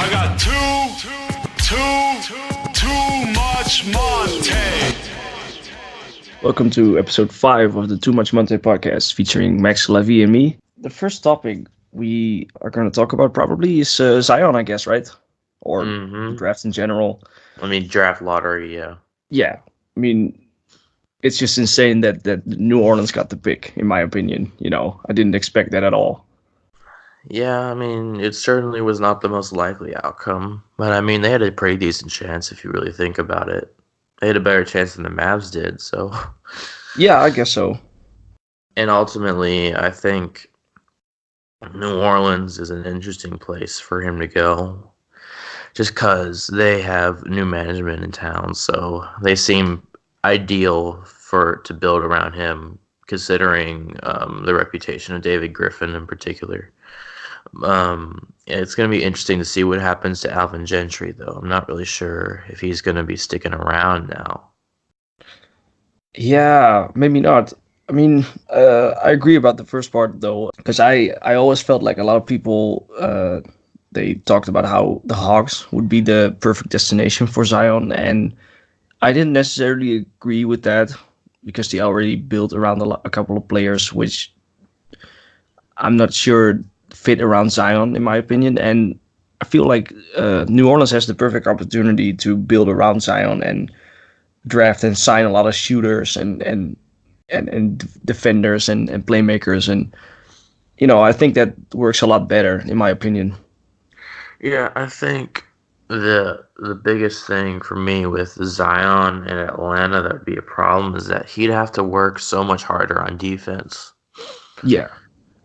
I got too much Monta. Welcome to episode 5 of the Too Much Monte podcast featuring Max, Levy, and me. The first topic we are going to talk about probably is Zion, I guess, right? Or the draft in general. I mean, draft lottery, yeah. Yeah, I mean, it's just insane that New Orleans got the pick, in my opinion. You know, I didn't expect that at all. Yeah, I mean, it certainly was not the most likely outcome. But, I mean, they had a pretty decent chance if you really think about it. They had a better chance than the Mavs did, so... Yeah, I guess so. And ultimately, I think New Orleans is an interesting place for him to go. Just because they have new management in town, so they seem ideal to build around him, considering the reputation of David Griffin in particular. It's going to be interesting to see what happens to Alvin Gentry, though. I'm not really sure if he's going to be sticking around now. Yeah, maybe not. I mean, I agree about the first part, though, because I always felt like a lot of people, they talked about how the Hawks would be the perfect destination for Zion, and I didn't necessarily agree with that because they already built around a couple of players, which I'm not sure fit around Zion, in my opinion. And I feel like New Orleans has the perfect opportunity to build around Zion and draft and sign a lot of shooters and defenders and playmakers. And, you know, I think that works a lot better, in my opinion. Yeah, I think the biggest thing for me with Zion in Atlanta that would be a problem is that he'd have to work so much harder on defense. Yeah.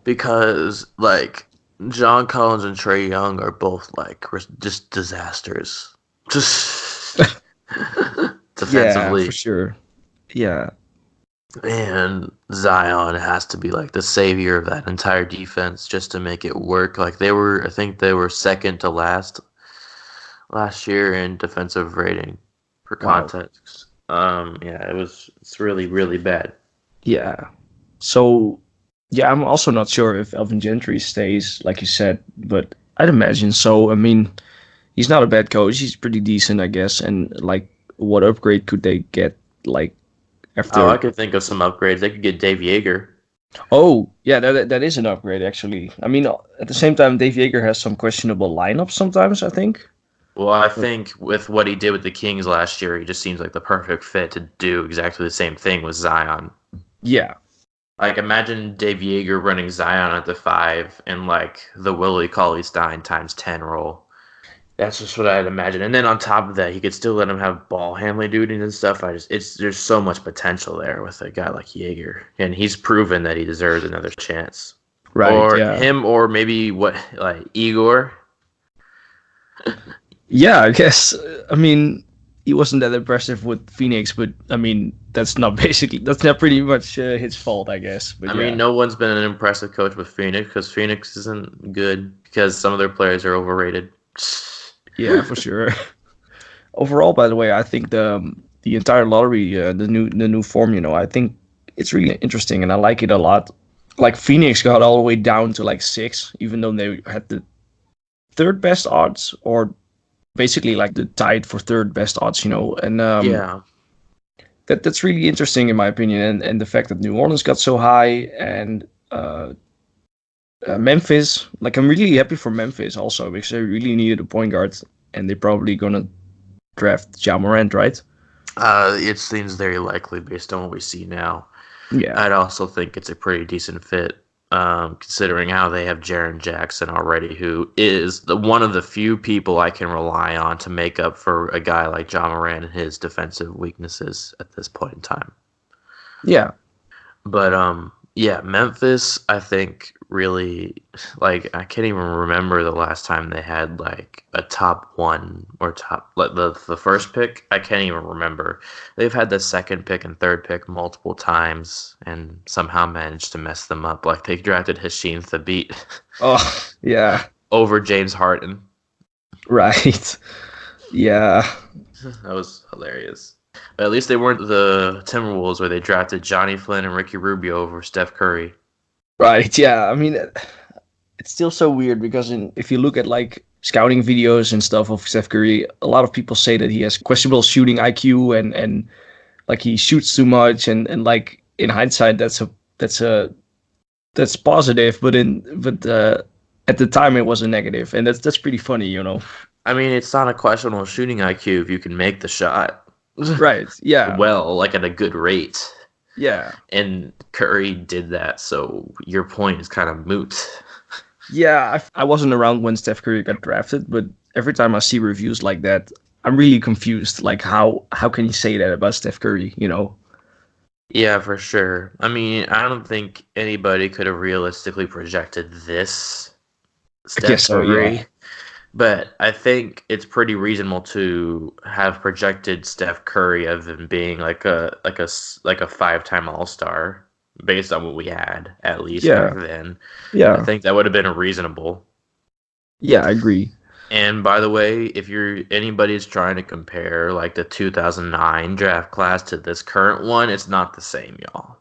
Because, like, John Collins and Trae Young are both, like, just disasters. Just defensively. Yeah, for sure. Yeah. And Zion has to be, like, the savior of that entire defense just to make it work. Like, I think they were second to last year in defensive rating, for context. Yeah, it's really, really bad. Yeah. So... yeah, I'm also not sure if Alvin Gentry stays, like you said, but I'd imagine so. I mean, he's not a bad coach. He's pretty decent, I guess. And, like, what upgrade could they get, like, after... Oh, I could think of some upgrades. They could get Dave Yeager. Oh, yeah, that is an upgrade, actually. I mean, at the same time, Dave Yeager has some questionable lineups sometimes, I think. Well, I think with what he did with the Kings last year, he just seems like the perfect fit to do exactly the same thing with Zion. Yeah. Like, imagine Dave Yeager running Zion at the 5 and, like, the Willie Cauley-Stein times 10 role. That's just what I'd imagine. And then on top of that, he could still let him have ball handling duties and stuff. There's so much potential there with a guy like Yeager. And he's proven that he deserves another chance. Right, or yeah. him, or maybe, Igor? Yeah, I guess. I mean... he wasn't that impressive with Phoenix, but I mean, that's not pretty much his fault, I guess. But I mean, no one's been an impressive coach with Phoenix because Phoenix isn't good because some of their players are overrated. Yeah, for sure. Overall, by the way, I think the entire lottery, the new form, you know, I think it's really interesting and I like it a lot. Like Phoenix got all the way down to like 6, even though they had the third best odds, or basically like the tied for third best odds, you know. And yeah, that's really interesting in my opinion. And the fact that New Orleans got so high, and Memphis, like, I'm really happy for Memphis also because they really needed a point guard, and they're probably gonna draft Ja Morant, right? It seems very likely based on what we see now. Yeah, I'd also think it's a pretty decent fit, considering how they have Jaren Jackson already, who is one of the few people I can rely on to make up for a guy like Ja Morant and his defensive weaknesses at this point in time. Yeah. But, yeah, Memphis, I think, really, like, I can't even remember the last time they had, like, a top 1 or like, the first pick. I can't even remember. They've had the second pick and third pick multiple times and somehow managed to mess them up. Like, they drafted Hasheem Thabeet. Oh, yeah. Over James Harden. Right. Yeah. That was hilarious. But at least they weren't the Timberwolves where they drafted Johnny Flynn and Ricky Rubio over Steph Curry. Right, yeah. I mean, it's still so weird because if you look at, like, scouting videos and stuff of Steph Curry, a lot of people say that he has questionable shooting IQ and like he shoots too much and like in hindsight that's positive, but at the time it was a negative, and that's pretty funny, you know. I mean, it's not a questionable shooting IQ if you can make the shot. Right. Yeah. Well, like at a good rate. Yeah. And Curry did that, so your point is kind of moot. Yeah, I wasn't around when Steph Curry got drafted, but every time I see reviews like that, I'm really confused. Like, how can you say that about Steph Curry, you know? Yeah, for sure. I mean, I don't think anybody could have realistically projected this Steph Curry. Yeah. But I think it's pretty reasonable to have projected Steph Curry of him being like a 5-time All-Star based on what we had at least back then. Yeah. I think that would have been reasonable. Yeah, I agree. And by the way, if anybody's trying to compare like the 2009 draft class to this current one, it's not the same, y'all.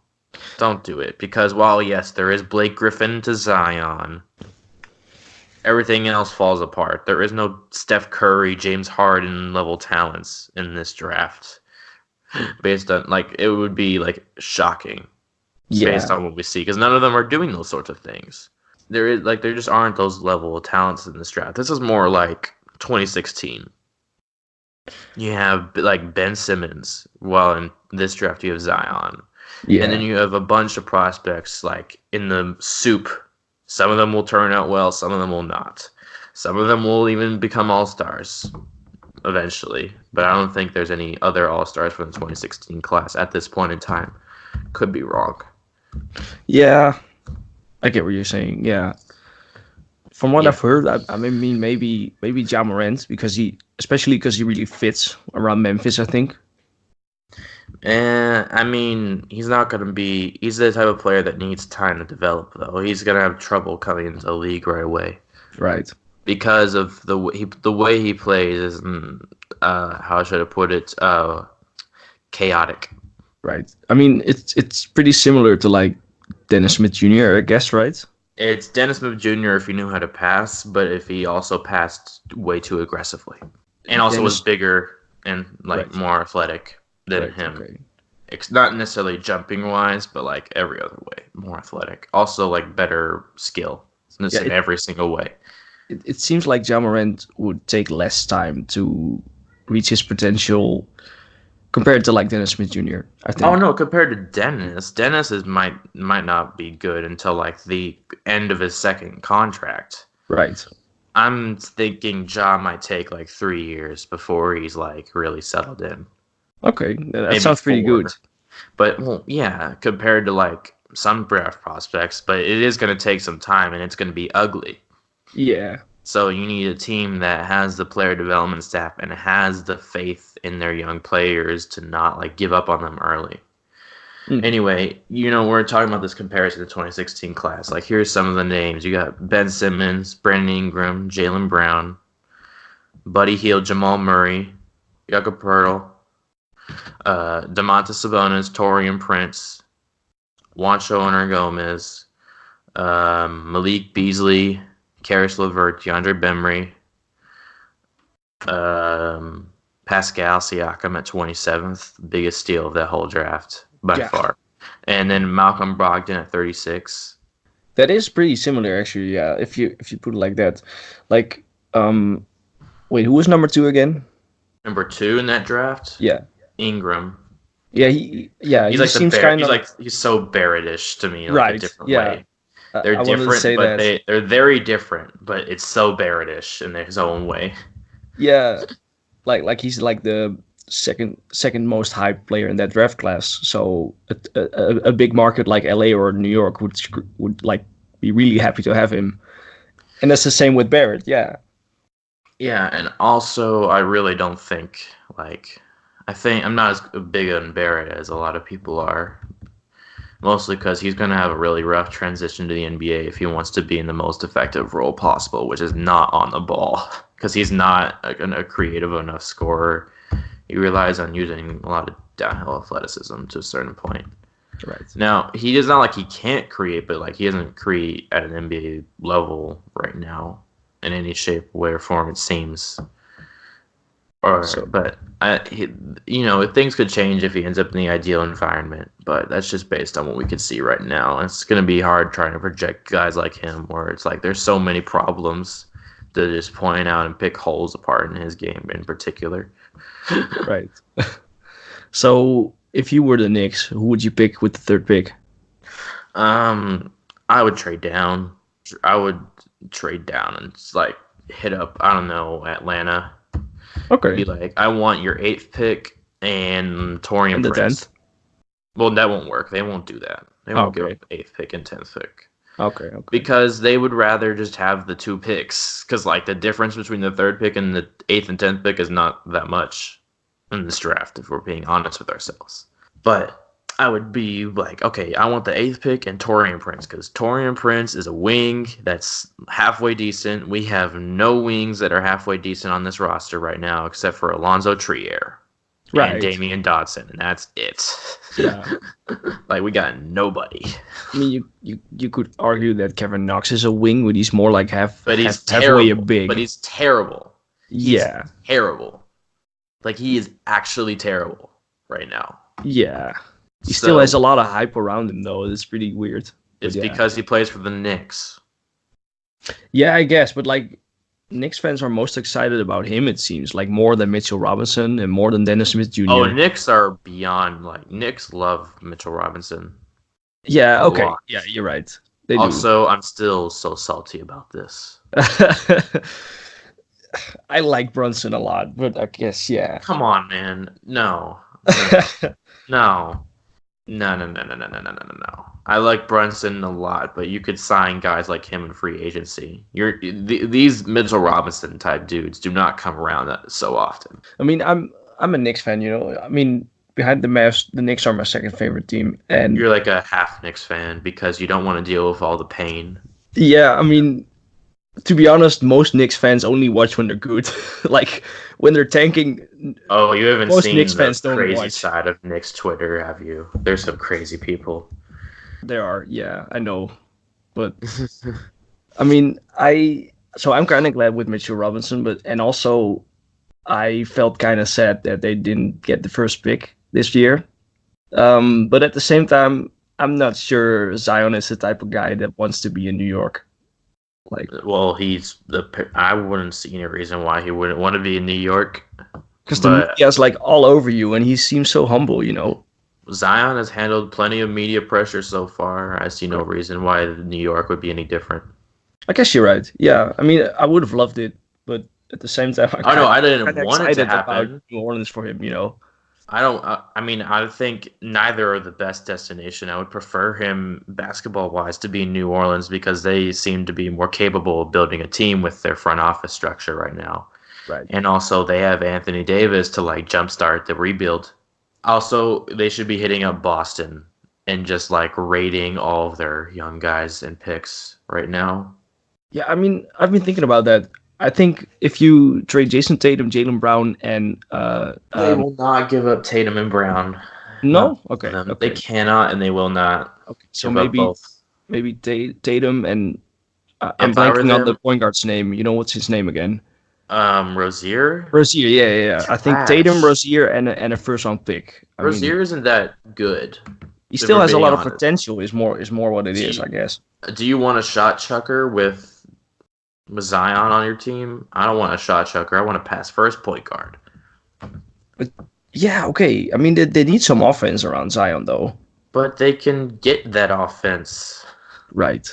Don't do it, because while yes, there is Blake Griffin to Zion, everything else falls apart. There is no Steph Curry, James Harden level talents in this draft. Based on it would be like shocking. Yeah. Based on what we see, because none of them are doing those sorts of things. There just aren't those level of talents in this draft. This is more like 2016. You have like Ben Simmons, while in this draft you have Zion. Yeah. And then you have a bunch of prospects like in the soup. Some of them will turn out well, some of them will not. Some of them will even become all-stars eventually. But I don't think there's any other all-stars from the 2016 class at this point in time. Could be wrong. Yeah, I get what you're saying. Yeah, from what I've heard, I mean maybe Ja Morant, especially because he really fits around Memphis, I think. I mean, he's not going to be... He's the type of player that needs time to develop, though. He's going to have trouble coming into the league right away. Right. Because of the way he plays is, how should I put it, chaotic. Right. I mean, it's pretty similar to like Dennis Smith Jr., I guess, right? It's Dennis Smith Jr. if he knew how to pass, but if he also passed way too aggressively. And also was bigger and more athletic than him. Okay. It's not necessarily jumping wise, but like every other way, more athletic. Also like better skill in every single way. It seems like Ja Morant would take less time to reach his potential compared to like Dennis Smith Jr., I think. Oh no, compared to Dennis might not be good until like the end of his second contract. Right. I'm thinking Ja might take like 3 years before he's like really settled in. Okay, that sounds pretty good. But compared to like some draft prospects, but it is going to take some time and it's going to be ugly. Yeah. So you need a team that has the player development staff and has the faith in their young players to not like give up on them early. Anyway, we're talking about this comparison to the 2016 class. Like, here's some of the names. You got Ben Simmons, Brandon Ingram, Jaylen Brown, Buddy Hield, Jamal Murray, Jakob Poeltl, Domantas Sabonis, Taurean Prince, Juancho Hernan-Gomez, Malik Beasley, Karis LeVert, DeAndre Bembry, Pascal Siakam at 27th, biggest steal of that whole draft by far. And then Malcolm Brogdon at 36. That is pretty similar, actually. Yeah, if you put it like that. Like, wait, who was number 2 again? Number 2 in that draft? Yeah, Ingram. Yeah, he's like he's so Barrett-ish to me, like a different way. They're different, but they're very different. But it's so Barrett-ish in his own way. Yeah, like he's like the second most hyped player in that draft class. So a big market like LA or New York would like be really happy to have him. And that's the same with Barrett. Yeah. Yeah, and also I really don't think I think I'm not as big on Barrett as a lot of people are. Mostly because he's going to have a really rough transition to the NBA if he wants to be in the most effective role possible, which is not on the ball. Because he's not a creative enough scorer. He relies on using a lot of downhill athleticism to a certain point. Right. Now, he is not like he can't create, but like he doesn't create at an NBA level right now. in any shape, way, or form. It seems. Things could change if he ends up in the ideal environment. But that's just based on what we can see right now. And it's going to be hard trying to project guys like him, where it's like there's so many problems to just point out and pick holes apart in his game in particular. Right. So, if you were the Knicks, who would you pick with the third pick? I would trade down. I would trade down and like hit up, I don't know, Atlanta. Okay. Be like, I want your 8th pick and Torian And the Prince. 10th? Well, that won't work. They won't do that. They won't give up 8th pick and 10th pick. Okay. Because they would rather just have the 2 picks. Because like the difference between the 3rd pick and the 8th and 10th pick is not that much in this draft, if we're being honest with ourselves. But I would be like, okay, I want the 8th pick and Torian Prince, because Torian Prince is a wing that's halfway decent. We have no wings that are halfway decent on this roster right now, except for Alonzo Trier and Damian Dotson, and that's it. Yeah. Like, we got nobody. I mean, you could argue that Kevin Knox is a wing, but he's more like halfway a big. But he's terrible. Yeah. He's terrible. Like, he is actually terrible right now. Yeah. He still has a lot of hype around him, though. It's pretty weird. It's because he plays for the Knicks. Yeah, I guess. But, like, Knicks fans are most excited about him, it seems. Like, more than Mitchell Robinson and more than Dennis Smith Jr. Oh, Knicks are beyond. Like, Knicks love Mitchell Robinson. Yeah, okay. Yeah, you're right. They also, I'm still so salty about this. I like Brunson a lot, but I guess, yeah. Come on, man. No. No. No. I like Brunson a lot, but you could sign guys like him in free agency. These Mitchell Robinson type dudes do not come around so often. I mean, I'm a Knicks fan, you know. I mean, behind the Mavs, the Knicks are my second favorite team, and you're like a half Knicks fan because you don't want to deal with all the pain. Yeah, I mean, to be honest, most Knicks fans only watch when they're good. Like, when they're tanking. Oh, you haven't seen Knicks the fans crazy side of Knicks Twitter, have you? There's some crazy people. There are, yeah, I know. But, I mean, I'm kind of glad with Mitchell Robinson, and also I felt kind of sad that they didn't get the first pick this year. But at the same time, I'm not sure Zion is the type of guy that wants to be in New York. Like, well, I wouldn't see any reason why he wouldn't want to be in New York. Because the media's like all over you, and he seems so humble, you know. Zion has handled plenty of media pressure so far. I see no reason why New York would be any different. I guess you're right. Yeah, I mean, I would have loved it, but at the same time, I didn't want it to happen. About New Orleans for him, you know. I think neither are the best destination. I would prefer him basketball-wise to be in New Orleans because they seem to be more capable of building a team with their front office structure right now. Right. And also they have Anthony Davis to like jumpstart the rebuild. Also, they should be hitting up Boston and just like raiding all of their young guys and picks right now. Yeah, I mean, I've been thinking about that. I think if you trade Jason Tatum, Jaylen Brown, and they will not give up Tatum and Brown. No, okay. They cannot, and they will not. Okay, so maybe Tatum and I'm blanking on the point guard's name. You know what's his name again? Rozier. Rozier, yeah. I think Tatum, Rozier, and a first round pick. Rozier isn't that good. He still has a lot of potential. Is more what it is, I guess. Do you want a shot chucker with Zion on your team? I don't want a shot chucker. I want a pass first point guard. But yeah, okay. I mean, they need some offense around Zion, though. But they can get that offense. Right.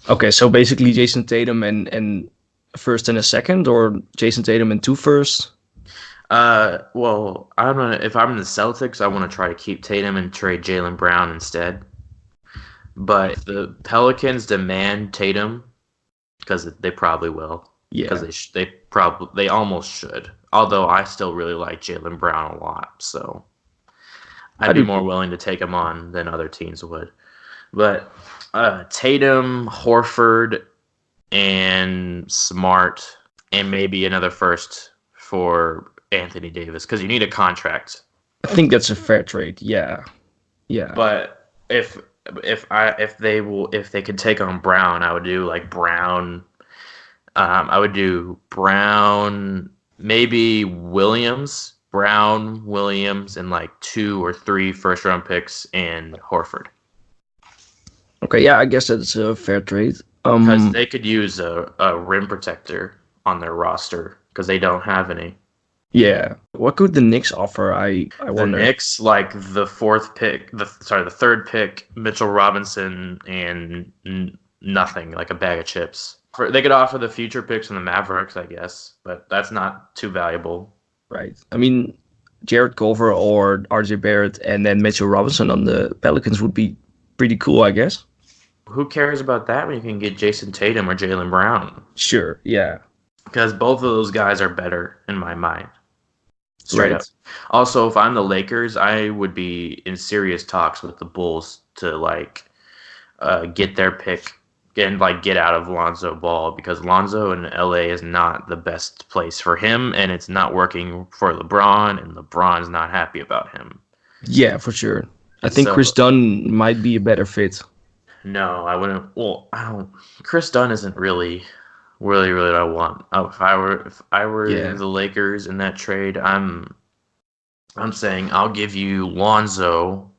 Okay, so basically Jason Tatum and a first and a second, or Jason Tatum and 2 firsts? Well, I don't know. If I'm the Celtics, I want to try to keep Tatum and trade Jaylen Brown instead. But if the Pelicans demand Tatum, because they probably will. Yeah. Because they almost should. Although I still really like Jaylen Brown a lot, so I'd be more willing to take him on than other teams would. But Tatum, Horford, and Smart, and maybe another first for Anthony Davis, because you need a contract. I think that's a fair trade. Yeah. But if they could take on Brown, I would do like Brown, I would do Brown, maybe Williams, Brown, Williams, and like 2 or 3 first-round picks and Horford. Okay, yeah, I guess that's a fair trade. Because they could use a rim protector on their roster because they don't have any. Yeah. What could the Knicks offer? I The wonder. Knicks, like the third pick, Mitchell Robinson, and nothing, like a bag of chips. They could offer the future picks from the Mavericks, I guess, but that's not too valuable. Right. I mean, Jared Culver or RJ Barrett and then Mitchell Robinson on the Pelicans would be pretty cool, I guess. Who cares about that when you can get Jason Tatum or Jaylen Brown? Sure, yeah. Because both of those guys are better in my mind. Straight Right. up. Also, if I'm the Lakers, I would be in serious talks with the Bulls to get their pick and get out of Lonzo Ball, because Lonzo in LA is not the best place for him, and it's not working for LeBron, and LeBron's not happy about him. Yeah, for sure. I think So- Chris Dunn might be a better fit. No, I wouldn't. Well, I don't. Chris Dunn isn't really what I want. If I were Yeah. the Lakers in that trade, I'm saying I'll give you Lonzo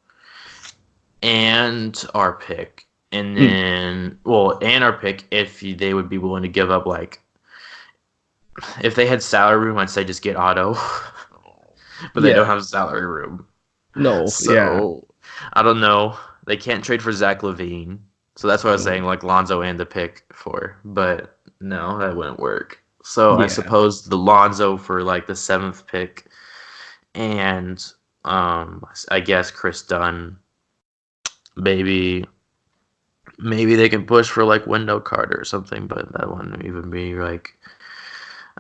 and our pick, and then and our pick if they would be willing to give up if they had salary room, I'd say just get Otto, but they Yeah. don't have salary room. No, So yeah. I don't know. They can't trade for Zach LaVine, so that's what I was saying. Lonzo and the pick for, but no, that wouldn't work. So I Yeah. suppose the Lonzo for the 7th pick, and I guess Chris Dunn. Maybe they can push for Wendell Carter or something, but that wouldn't even be I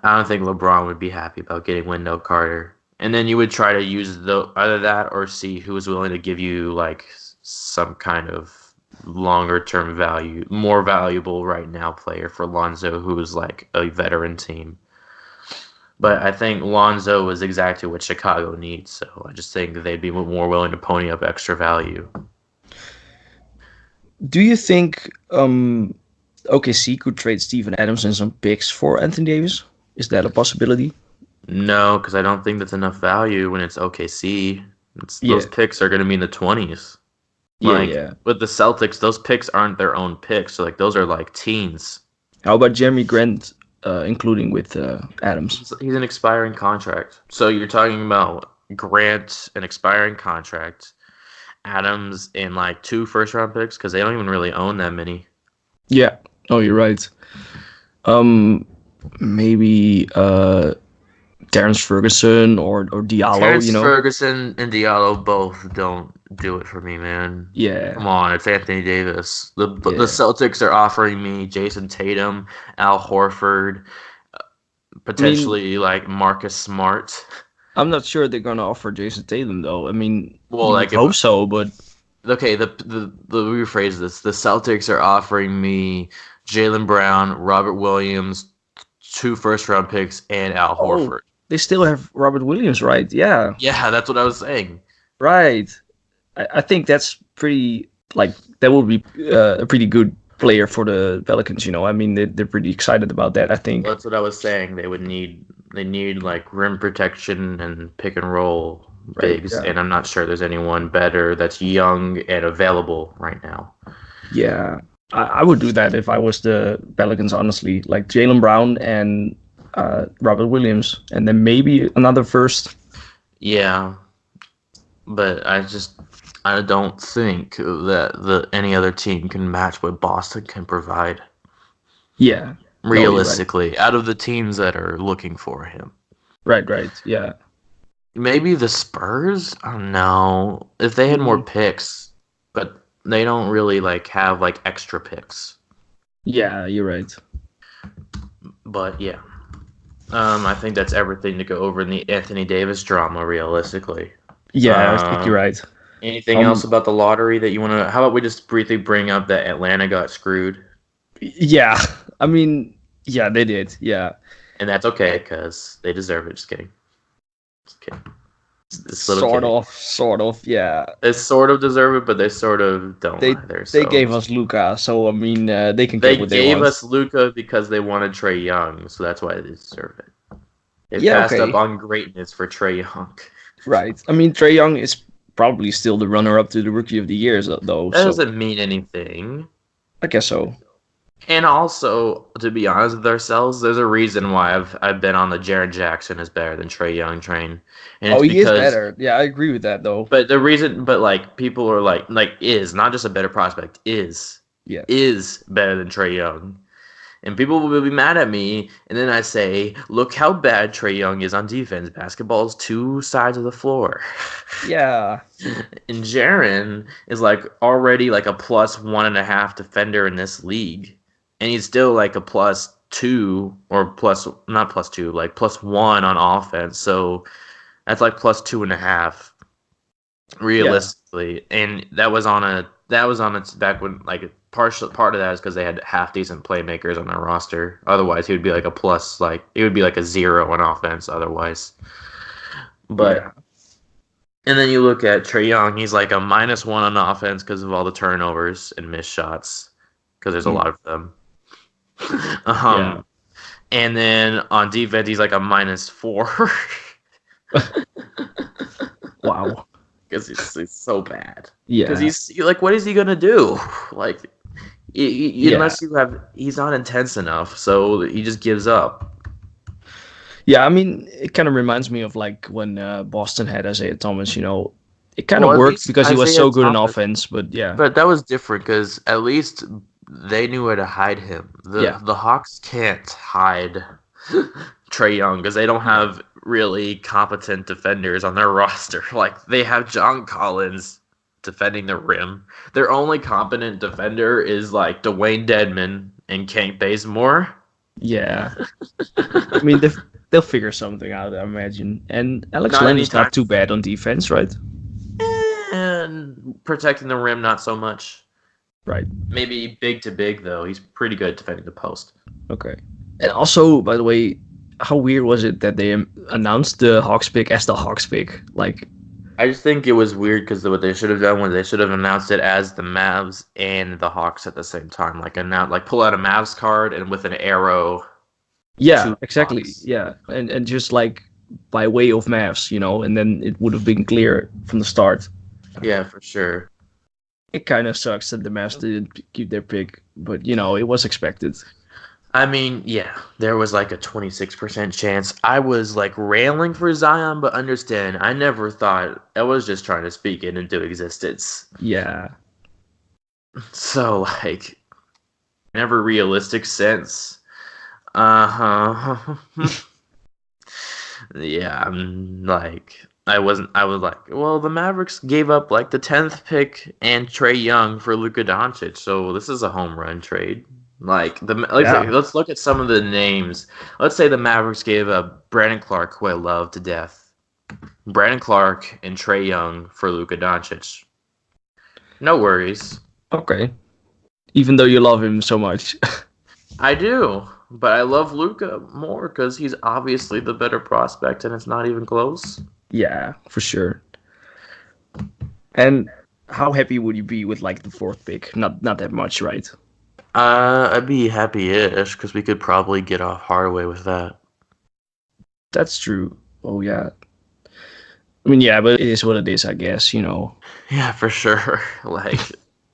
don't think LeBron would be happy about getting Wendell Carter. And then you would try to use either that or see who is willing to give you some kind of longer term value, more valuable right now player for Lonzo, who is a veteran team. But I think Lonzo is exactly what Chicago needs, so I just think they'd be more willing to pony up extra value. Do you think OKC could trade Steven Adams and some picks for Anthony Davis? Is that a possibility? No, because I don't think that's enough value when it's OKC. Those picks are going to be in the 20s. Yeah. With the Celtics, those picks aren't their own picks. So those are teens. How about Jeremy Grant, including with Adams? He's an expiring contract. So you're talking about Grant, an expiring contract, Adams, and 2 first-round picks, because they don't even really own that many. Yeah. Oh, you're right. Maybe Terrence Ferguson or Diallo. Terrence Ferguson and Diallo both don't do it for me, man. Yeah. Come on, it's Anthony Davis. The Celtics are offering me Jason Tatum, Al Horford, potentially Marcus Smart. I'm not sure they're gonna offer Jason Tatum though. I mean, I hope so, but okay. The rephrase this: the Celtics are offering me Jaylen Brown, Robert Williams, 2 first-round picks, and Al Horford. They still have Robert Williams, right? Yeah. Yeah, that's what I was saying. Right. I think that's pretty that would be a pretty good player for the Pelicans. I mean, they're pretty excited about that. I think. That's what I was saying. They need rim protection and pick and roll bigs, and I'm not sure there's anyone better that's young and available right now. Yeah, I would do that if I was the Pelicans. Honestly, Jaylen Brown and Robert Williams, and then maybe another first. Yeah, but I don't think that any other team can match what Boston can provide. Yeah. Realistically, right. Out of the teams that are looking for him. Right, yeah. Maybe the Spurs? I don't know. If they had more picks, but they don't really have extra picks. Yeah, you're right. But yeah. I think that's everything to go over in the Anthony Davis drama, realistically. Yeah, I think you're right. Anything else about the lottery that you want to... How about we just briefly bring up that Atlanta got screwed? Yeah, I mean, yeah, they did, yeah. And that's okay, because they deserve it. Just kidding. This little kid. Sort of, yeah. They sort of deserve it, but they sort of don't They either. they So gave us Luca, so I mean, they can get they what they gave want. us Luca because they wanted Trey Young, so that's why they deserve it. They Yeah, passed up okay, on greatness for Trey Young. right. I mean, Trey Young is probably still the runner-up to the Rookie of the Year, though. That So doesn't mean anything. I guess so. And also, to be honest with ourselves, there's a reason why I've been on the Jaren Jackson is better than Trey Young train, and Oh, it's he is because. better. Yeah, I agree with that, though. But the reason, but like people are like is not just a better prospect Yeah, is better than Trey Young, and people will be mad at me, and then I say, look how bad Trey Young is on defense. Basketball is two sides of the floor. yeah, And Jaren is like already like a +1.5 defender in this league. And he's still like a +2 or plus not +2, like +1 on offense. So that's like +2.5 realistically. And that was on its back when like part of that is because they had half decent playmakers on their roster. Otherwise he would be like a plus, like it would be like a 0 on offense otherwise. But yeah. and then you look at Trey Young, he's like a -1 on offense because of all the turnovers and missed shots, because there's a lot of them. Yeah. And then on defense, he's like a -4 Wow. because he's so bad. Yeah. Because he's like, what is he gonna do? Like, Yeah. unless he's not intense enough, so he just gives up. Yeah, I mean, it kind of reminds me of like when Boston had Isaiah Thomas. It kind of Well, at worked least because he was Isaiah so good in Thomas- offense. But yeah, But that was different because at least they knew where to hide him. The Hawks can't hide Trey Young because they don't have really competent defenders on their roster. Like they have John Collins defending the rim. Their only competent defender is like Dwayne Dedman and Kent Bazemore. yeah. I mean, they'll figure something out, I imagine. And Alex Not Len is anytime. not too bad on defense, right? And protecting the rim, not so much. Right. Maybe big to big, though. He's pretty good defending the post. Okay. And also, by the way, how weird was it that they announced the Hawks pick as the Hawks pick? Like, I just think it was weird because what they should have done was they should have announced it as the Mavs and the Hawks at the same time. Like pull out a Mavs card and with an arrow. yeah, to exactly. Hawks. Yeah. And just like by way of Mavs, and then it would have been clear from the start. Yeah, for sure. It kind of sucks that the Mavs didn't keep their pick, but it was expected. I mean, yeah, there was like a 26% chance. I was like railing for Zion, but understand, I never thought I was just trying to speak it into existence. Yeah. So like, never realistic sense. Uh-huh. Yeah, I'm like, I was like, well, the Mavericks gave up like the 10th pick and Trey Young for Luka Doncic, so this is a home run trade. Like let's look at some of the names. Let's say the Mavericks gave up Brandon Clark, who I love to death. Brandon Clark and Trey Young for Luka Doncic. No worries. Okay. Even though you love him so much. I do, but I love Luka more because he's obviously the better prospect, and it's not even close. Yeah, for sure. And how happy would you be with like the 4th pick? Not that much, right? I'd be happy-ish because we could probably get off Hardaway with that. That's true. Oh yeah. I mean, yeah, but it is what it is, I guess. Yeah, for sure. Like,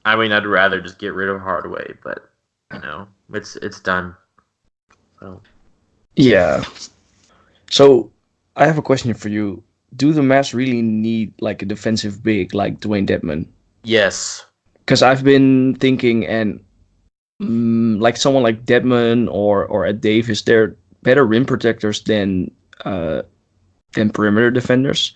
I mean, I'd rather just get rid of Hardaway, but it's done. So Yeah. So I have a question for you. Do the Mavs really need like a defensive big like Dwayne Dedman? yes, Because I've been thinking, and like someone like Dedman or Ed Davis, they're better rim protectors than perimeter defenders.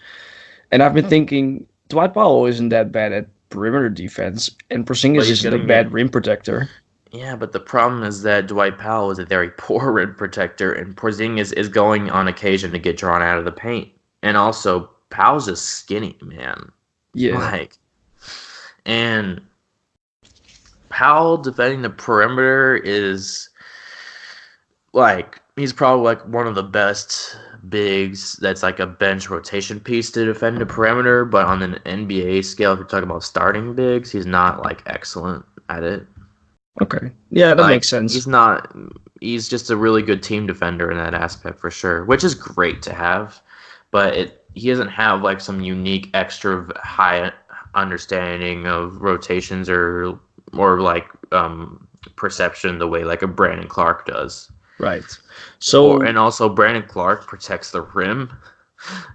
And I've been thinking Dwight Powell isn't that bad at perimeter defense, and But Porzingis he's isn't a gonna bad get- rim protector. yeah, but the problem is that Dwight Powell is a very poor rim protector, and Porzingis is going on occasion to get drawn out of the paint, and also Powell's just skinny, man. Yeah. Like, and Powell defending the perimeter is like he's probably like one of the best bigs that's like a bench rotation piece to defend the perimeter, but on an NBA scale, if you're talking about starting bigs, he's not like excellent at it. Okay. Yeah, that Like, makes sense. He's just a really good team defender in that aspect for sure, which is great to have, but he doesn't have like some unique extra high understanding of rotations or like perception the way like a Brandon Clark does. Right. So and also Brandon Clark protects the rim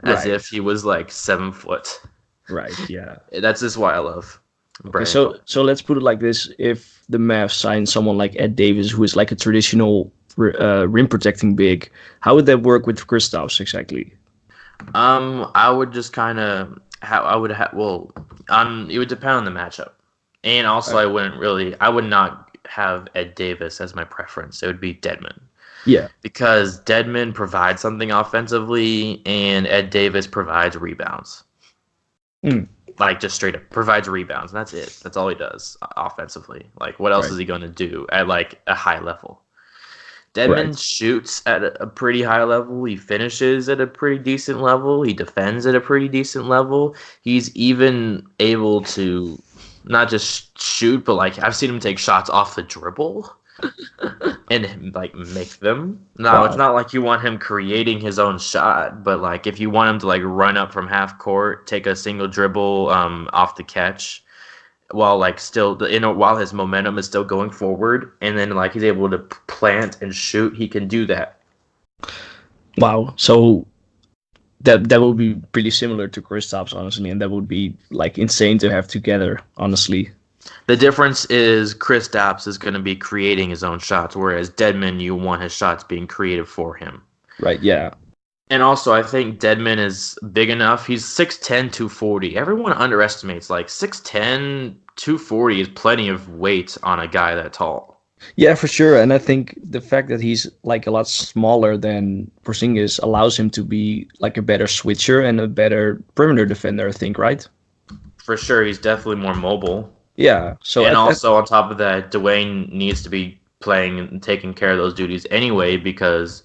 as Right. if he was like 7 foot. right, yeah. That's just why I love Okay, Brandon so Clark. so let's put it like this: if the Mavs sign someone like Ed Davis, who is like a traditional rim protecting big, how would that work with Kristaps exactly? I would just kind of it would depend on the matchup, and also I would not have Ed Davis as my preference. It would be Dedmon. Yeah. Because Dedmon provides something offensively, and Ed Davis provides rebounds. Like, just straight up provides rebounds, and that's it. That's all he does offensively. Like, what else Right. is he going to do at, like, a high level? Dedmon Right. shoots at a pretty high level. He finishes at a pretty decent level. He defends at a pretty decent level. He's even able to not just shoot, but, like, I've seen him take shots off the dribble. And like make them. No, Wow. It's not like you want him creating his own shot, but like if you want him to like run up from half court, take a single dribble off the catch, while like still while his momentum is still going forward, and then like he's able to plant and shoot, he can do that. Wow. So that would be pretty similar to Kristaps, honestly, and that would be like insane to have together, honestly. The difference is Kristaps is going to be creating his own shots, whereas Dedmon, you want his shots being created for him. Right, yeah. And also, I think Dedmon is big enough. He's 6'10", 240. Everyone underestimates, like, 6'10", 240 is plenty of weight on a guy that tall. Yeah, for sure. And I think the fact that he's like a lot smaller than Porzingis allows him to be like a better switcher and a better perimeter defender, I think, right? For sure, he's definitely more mobile. Yeah. So And also, on top of that, Dwayne needs to be playing and taking care of those duties anyway, because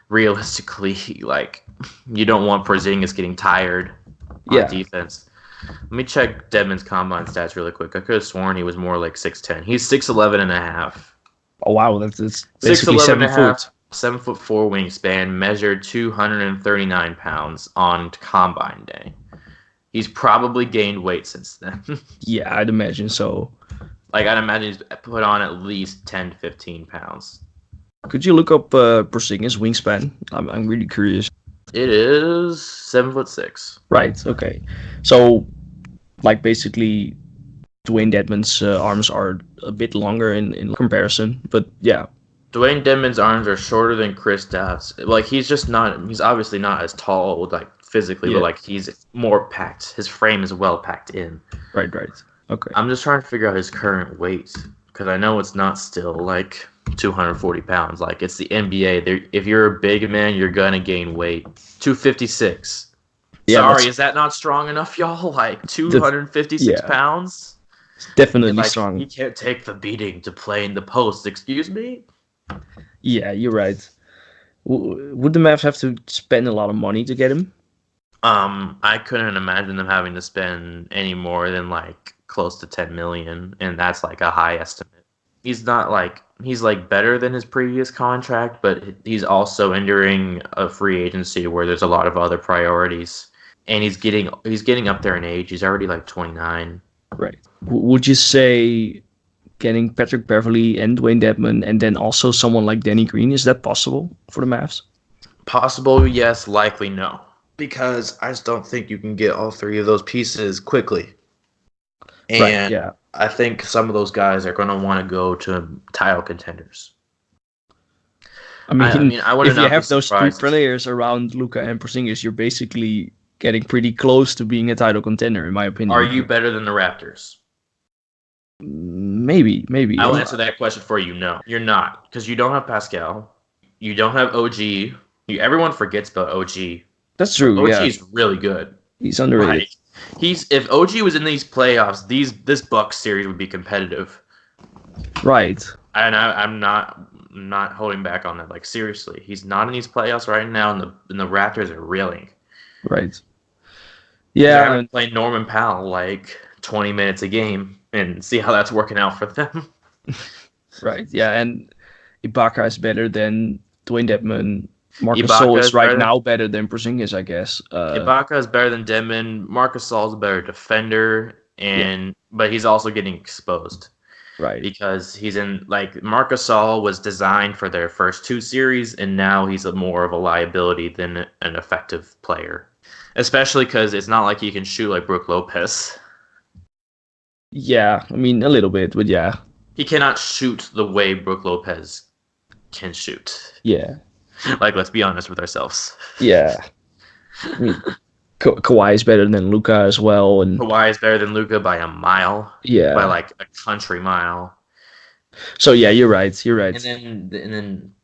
realistically, like, you don't want Porzingis getting tired on defense. Let me check Dedmon's combine stats really quick. I could have sworn he was more like 6'10". He's 6'11 and a half. Oh wow, that's basically 7 foot. 7'4" wingspan, measured 239 pounds on combine day. He's probably gained weight since then. Yeah, I'd imagine so. Like, I'd imagine he's put on at least 10 to 15 pounds. Could you look up Porzingis wingspan? I'm really curious. It is 7'6". Right. Okay. So, like, basically, Dwayne Dedmon's arms are a bit longer in comparison, but yeah. Dwayne Dedmon's arms are shorter than Kristaps. Like, he's obviously not as tall, like, physically, but like he's more packed. His frame is well packed in. Right. Okay. I'm just trying to figure out his current weight, because I know it's not still like 240 pounds. Like, it's the NBA. If you're a big man, you're gonna gain weight. 256. Yeah, Sorry, is that not strong enough, y'all? Like 256 pounds? Definitely like, strong. You can't take the beating to play in the post. Excuse me? Yeah, you're right. Would the Mavs have to spend a lot of money to get him? I couldn't imagine them having to spend any more than like close to 10 million, and that's like a high estimate. He's like better than his previous contract, but he's also entering a free agency where there's a lot of other priorities, and he's getting up there in age. He's already like 29. Right. Would you say getting Patrick Beverley and Dwayne Dedmon and then also someone like Danny Green, is that possible for the Mavs? Possible, yes. Likely, no. Because I just don't think you can get all three of those pieces quickly. And right, yeah. I think some of those guys are going to want to go to title contenders. I mean, I would if you not have be those three surprised. players around Luka and Porzingis, you're basically getting pretty close to being a title contender, in my opinion. Are you better than the Raptors? Maybe. I will answer that question for you. No, you're not, because you don't have Pascal. You don't have OG. Everyone forgets about OG. That's true. OG yeah, is really good. he's underrated. Like, if OG was in these playoffs, this Bucks series would be competitive. Right. And I'm not not holding back on that. Like seriously, he's not in these playoffs right now, and the Raptors are reeling. Right. They're Yeah. having to play Norman Powell like 20 minutes a game and see how that's working out for them. Right. Yeah. And Ibaka is better than Dwayne Dedmon. Marc Ibaka Gasol is is right better- now better than Porzingis, I guess. Ibaka is better than Dedmon. Marc Gasol is a better defender, but he's also getting exposed. Right. Because he's in like Marc Gasol was designed for their first 2 series, and now he's more of a liability than an effective player. Especially because it's not like he can shoot like Brook Lopez. Yeah. I mean, a little bit, but yeah. He cannot shoot the way Brook Lopez can shoot. Yeah. Like, let's be honest with ourselves. Yeah. I mean, Kawhi is better than Luka as well, and Kawhi is better than Luka by a mile. Yeah. By like a country mile. So yeah, you're right. You're right. And then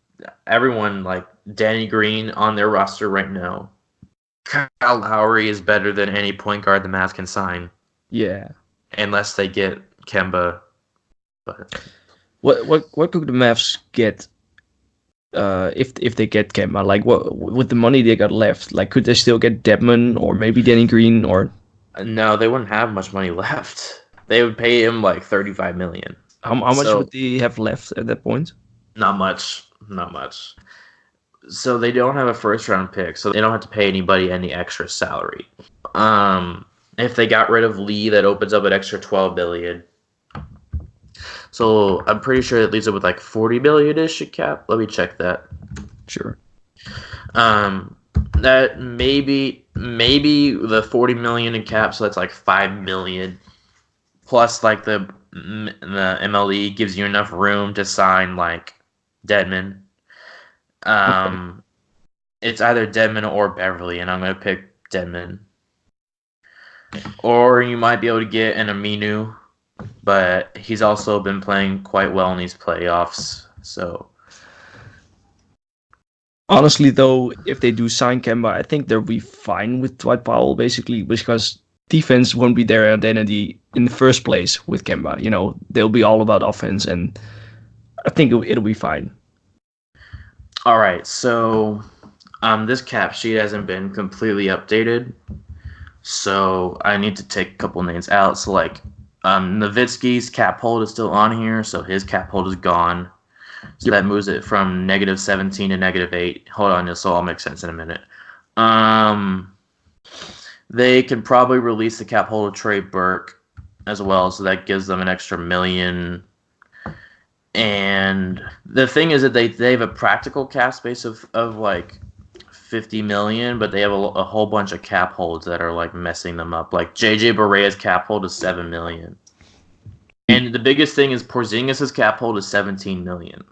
everyone like Danny Green on their roster right now. Kyle Lowry is better than any point guard the Mavs can sign. Yeah. Unless they get Kemba. But what could the Mavs get if they get Kemba? Like what with the money they got left? Like could they still get Dedmon or maybe Danny Green or? No, they wouldn't have much money left. They would pay him like $35 million. How much would they have left at that point? Not much. So they don't have a first round pick, so they don't have to pay anybody any extra salary. If they got rid of Lee, that opens up an extra $12 billion. So I'm pretty sure it leaves it with like $40 billion-ish at cap. Let me check that. Sure. That maybe the $40 million in cap, so that's like $5 million. Plus, like the MLE gives you enough room to sign like Dedmon. It's either Dedmon or Beverly, and I'm gonna pick Dedmon. Or you might be able to get an Aminu, but he's also been playing quite well in these playoffs. So honestly, though, if they do sign Kemba, I think they'll be fine with Dwight Powell, basically, because defense won't be their identity in the first place with Kemba. You know, they'll be all about offense, and I think it'll be fine. All right, so this cap sheet hasn't been completely updated, so I need to take a couple names out. So, like, Nowitzki's cap hold is still on here, so his cap hold is gone. So that moves it from -17 to -8. Hold on, this will all make sense in a minute. They can probably release the cap hold of Trey Burke as well, so that gives them an extra $1 million. And the thing is that they have a practical cap space of like $50 million, but they have a whole bunch of cap holds that are like messing them up. Like JJ Barea's cap hold is $7 million. And the biggest thing is Porzingis' cap hold is $17 million.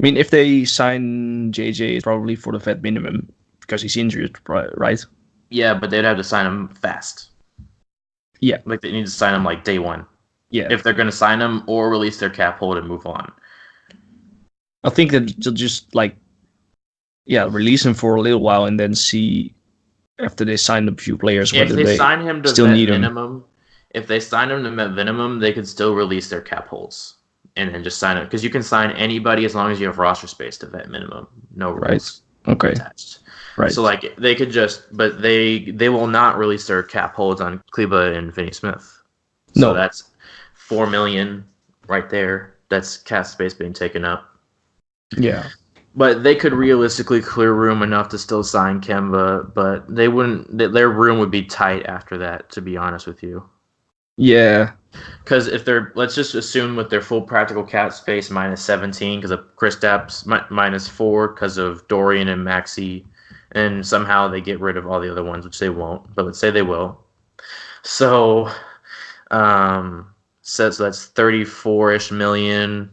I mean, if they sign JJ, it's probably for the vet minimum because he's injured, right? Yeah, but they'd have to sign him fast. Yeah. Like they need to sign him like day one. Yeah. If they're going to sign him or release their cap hold and move on. I think that they'll just release him for a little while and then see after they sign a few players whether if they sign him to still vet need him. minimum, if they sign him to vet minimum, they could still release their cap holds and then just sign it because you can sign anybody as long as you have roster space to vet minimum. No rules attached. Right. So like they could but they will not release their cap holds on Kleba and Finney Smith. So that's $4 million right there. That's cap space being taken up. Yeah. But they could realistically clear room enough to still sign Kemba, but they wouldn't. Their room would be tight after that, to be honest with you. Yeah. Because let's just assume with their full practical cap space -17 because of Kristaps, -4 because of Dorian and Maxey, and somehow they get rid of all the other ones, which they won't, but let's say they will. So, so that's 34-ish million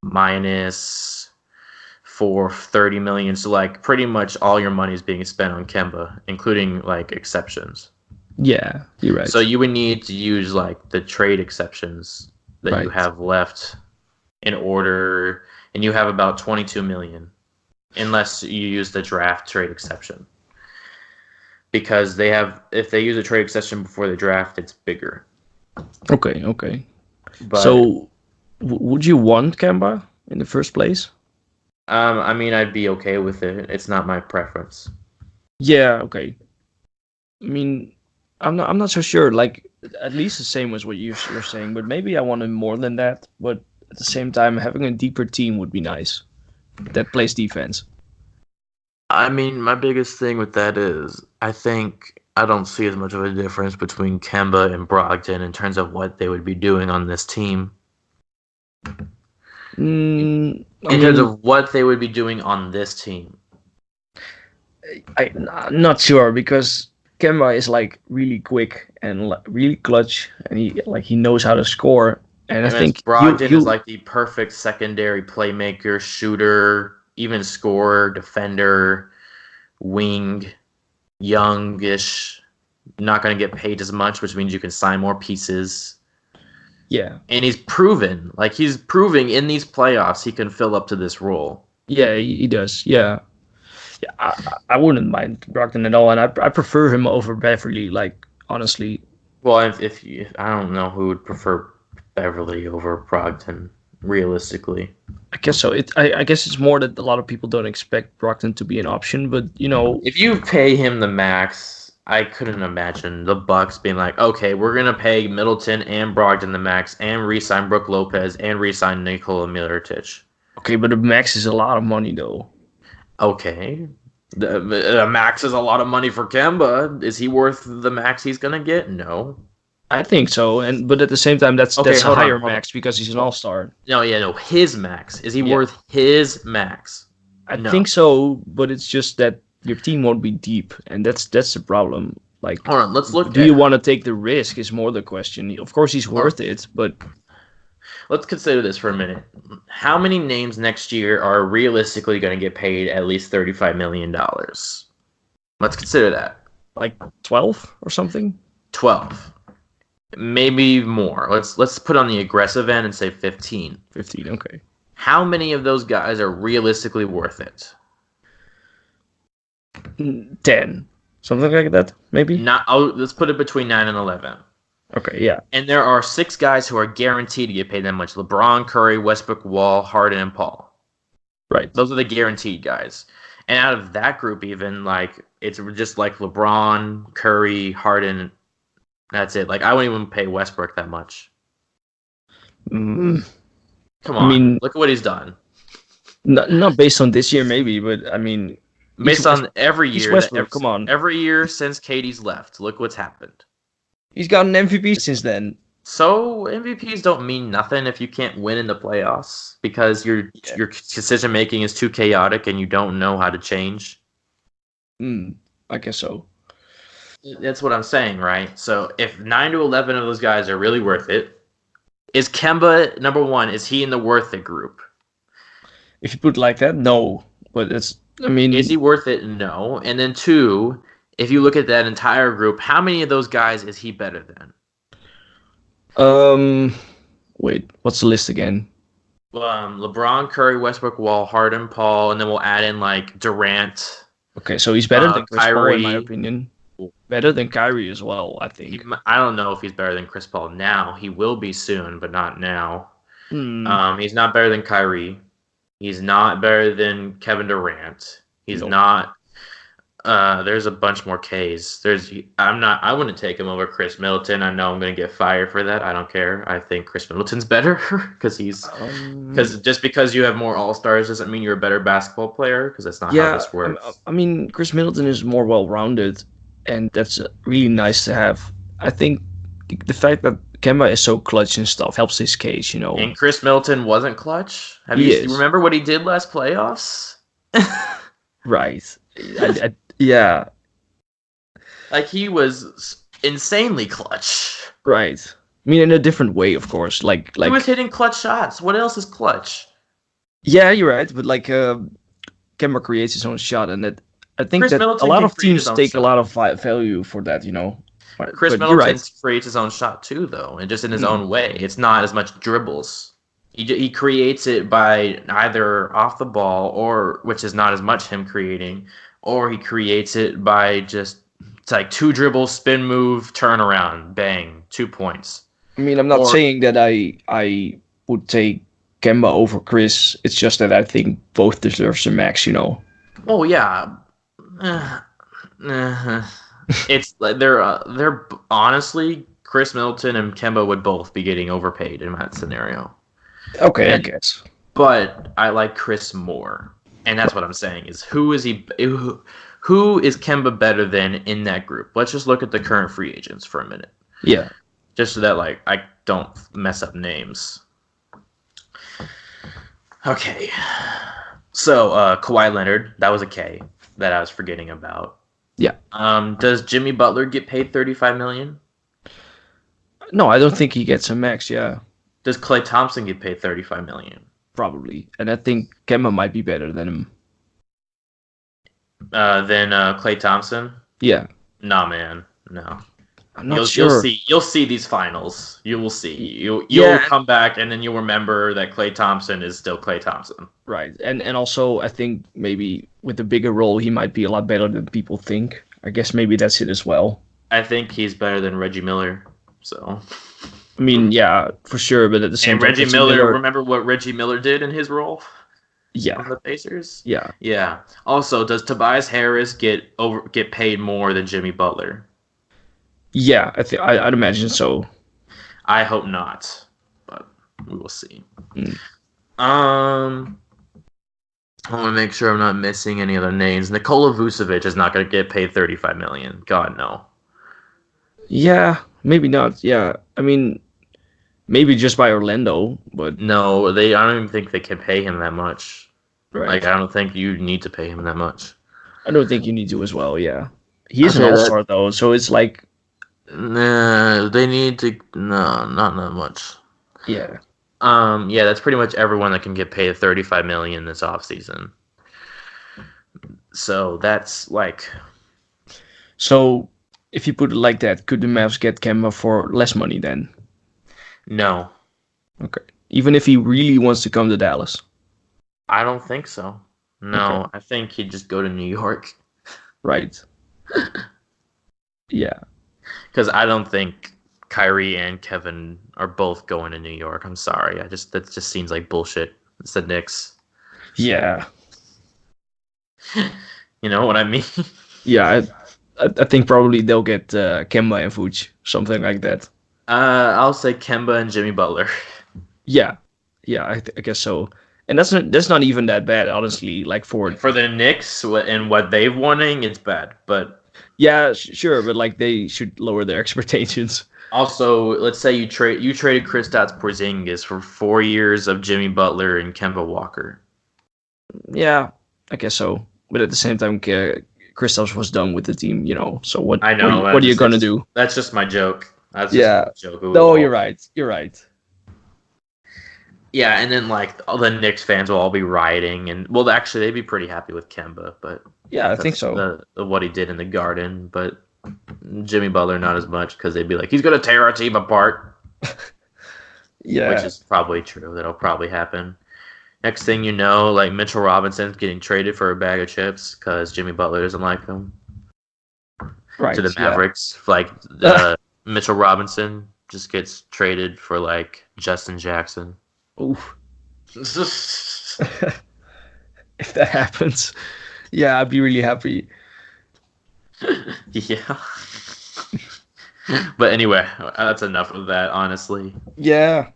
minus for 30 million. So like pretty much all your money is being spent on Kemba, including like exceptions. Yeah, you're right. So you would need to use like the trade exceptions that you have left in order, and you have about 22 million, unless you use the draft trade exception. Because if they use a trade exception before the draft, it's bigger. Okay. But so would you want Kemba in the first place? I mean, I'd be okay with it. It's not my preference. Yeah, okay. I mean, I'm not so sure. Like at least the same as what you're saying, but maybe I wanted more than that. But at the same time, having a deeper team would be nice that plays defense. I mean, my biggest thing with that is I think I don't see as much of a difference between Kemba and Brogdon in terms of what they would be doing on this team. In terms of what they would be doing on this team. I'm not sure because Kemba is like really quick and like, really clutch, and he knows how to score. And I think Brogdon is like the perfect secondary playmaker, shooter, even scorer, defender, wing, youngish, not going to get paid as much, which means you can sign more pieces. Yeah. And he's proving in these playoffs he can fill up to this role. Yeah, he does. Yeah. Yeah, I wouldn't mind Brogdon at all, and I prefer him over Beverly, like, honestly. Well, if I don't know who would prefer Beverly over Brogdon, realistically. I guess so. I guess it's more that a lot of people don't expect Brogdon to be an option, but, you know... If you pay him the max, I couldn't imagine the Bucks being like, okay, we're going to pay Middleton and Brogdon the max, and re-sign Brook Lopez, and re-sign Nikola Mirotic. Okay, but the max is a lot of money, though. Okay. The max is a lot of money for Kemba. Is he worth the max he's going to get? No. I think so, but at the same time, that's a higher max because he's an all-star. No, his max. Is he worth his max? I think so, but it's just that your team won't be deep, and that's the problem. Like, hold on, let's look. Do you want to take the risk? Is more the question. Of course, he's worth it, but let's consider this for a minute. How many names next year are realistically going to get paid at least $35 million? Let's consider that. Like 12 or something? 12. Maybe more. Let's put on the aggressive end and say 15. 15, okay. How many of those guys are realistically worth it? 10. Something like that, maybe? Let's put it between 9 and 11. Okay, yeah. And there are 6 guys who are guaranteed to get paid that much. LeBron, Curry, Westbrook, Wall, Harden, and Paul. Right. Those are the guaranteed guys. And out of that group even, like, it's just like LeBron, Curry, Harden, that's it. Like, I wouldn't even pay Westbrook that much. Come on. I mean, look at what he's done. Not based on this year, maybe, but I mean... Based on every year. Westbrook, come on. Every year since Katie's left, look what's happened. He's got an MVP since then. So MVPs don't mean nothing if you can't win in the playoffs because your decision making is too chaotic and you don't know how to change. I guess so. That's what I'm saying, right? So if 9 to 11 of those guys are really worth it, is Kemba number 1? Is he in the worth it group? If you put it like that, no. But is he worth it? No. And then 2. If you look at that entire group, how many of those guys is he better than? Wait, what's the list again? LeBron, Curry, Westbrook, Wall, Harden, Paul, and then we'll add in like Durant. Okay, so he's better than Chris Kyrie, Paul in my opinion. Better than Kyrie as well, I think. I don't know if he's better than Chris Paul now. He will be soon, but not now. He's not better than Kyrie. He's not better than Kevin Durant. He's not. There's a bunch more Ks. I wouldn't take him over Chris Middleton. I know I'm going to get fired for that. I don't care. I think Chris Middleton's better because just because you have more All-Stars doesn't mean you're a better basketball player because that's not how this works. I mean, Chris Middleton is more well-rounded, and that's really nice to have. I think the fact that Kemba is so clutch and stuff helps his case, you know. And Chris Middleton wasn't clutch? You remember what he did last playoffs? Right. Yeah. Like, he was insanely clutch. Right. I mean, in a different way, of course. Like he was hitting clutch shots. What else is clutch? Yeah, you're right. But, like, Kemba creates his own shot, and I think Chris that Middleton a lot of teams take shot. A lot of value for that, you know. Chris Middleton creates his own shot, too, though, and just in his own way. It's not as much dribbles. He creates it by either off the ball, which is not as much him creating, or he creates it by just, it's like 2 dribbles, spin move, turnaround, bang, 2 points. I mean, I'm not saying that I would take Kemba over Chris. It's just that I think both deserve some max. Oh yeah. It's like they're honestly Chris Middleton and Kemba would both be getting overpaid in that scenario. Okay, I guess. But I like Chris more, and that's what I'm saying is who is Kemba better than in that group? Let's just look at the current free agents for a minute. Yeah. Just so that I don't mess up names. Okay. So Kawhi Leonard, that was a K that I was forgetting about. Yeah. Does Jimmy Butler get paid $35 million? No, I don't think he gets a max. Yeah. Does Klay Thompson get paid $35 million? Probably, and I think Kemba might be better than him. Than Klay Thompson? Yeah. Nah, man, no. I'm not sure. You'll see these finals. You will see. You'll come back and then you'll remember that Klay Thompson is still Klay Thompson. Right, and also I think maybe with a bigger role he might be a lot better than people think. I guess maybe that's it as well. I think he's better than Reggie Miller. So. I mean, yeah, for sure, but at the same time, Reggie Miller. Remember what Reggie Miller did in his role? Yeah. On the Pacers. Yeah. Yeah. Also, does Tobias Harris get paid more than Jimmy Butler? Yeah, I'd imagine so. I hope not, but we will see. Mm. I want to make sure I'm not missing any other names. Nikola Vucevic is not going to get paid $35 million. God no. Yeah, maybe not. Yeah, I mean, maybe just by Orlando, but no, I don't even think they can pay him that much. Right. Like, I don't think you need to pay him that much. I don't think you need to as well. Yeah, he is an all-star though, so it's like. Nah, they need to. No, not that much. Yeah. Yeah, that's pretty much everyone that can get paid $35 million this offseason. So that's like. So, if you put it like that, could the Mavs get Kemba for less money then? No. Okay. Even if he really wants to come to Dallas? I don't think so. No, okay. I think he'd just go to New York. Right. Yeah. Because I don't think Kyrie and Kevin are both going to New York. I'm sorry. That just seems like bullshit. It's the Knicks. Yeah. You know what I mean? Yeah, I think probably they'll get Kemba and Vooch, something like that. I'll say Kemba and Jimmy Butler. Yeah, I guess so. And that's not even that bad, honestly. Like for the Knicks and what they've wanting, it's bad. But yeah, sure, but like they should lower their expectations. Also, let's say you traded Kristaps Porzingis for 4 years of Jimmy Butler and Kemba Walker. Yeah, I guess so. But at the same time, Kristaps was done with the team, So what? I know. What are you gonna do? That's just my joke. That's just my joke. No, you're right. You're right. Yeah, and then like all the Knicks fans will all be rioting, and well, actually, they'd be pretty happy with Kemba, but yeah, I think so. What he did in the Garden, but Jimmy Butler not as much because they'd be like, he's gonna tear our team apart. Yeah, which is probably true. That'll probably happen. Next thing you know, like Mitchell Robinson's getting traded for a bag of chips because Jimmy Butler doesn't like him. Right to the Mavericks, like Mitchell Robinson just gets traded for like Justin Jackson. Oof. If that happens, yeah, I'd be really happy. Yeah. But anyway, that's enough of that, honestly. Yeah.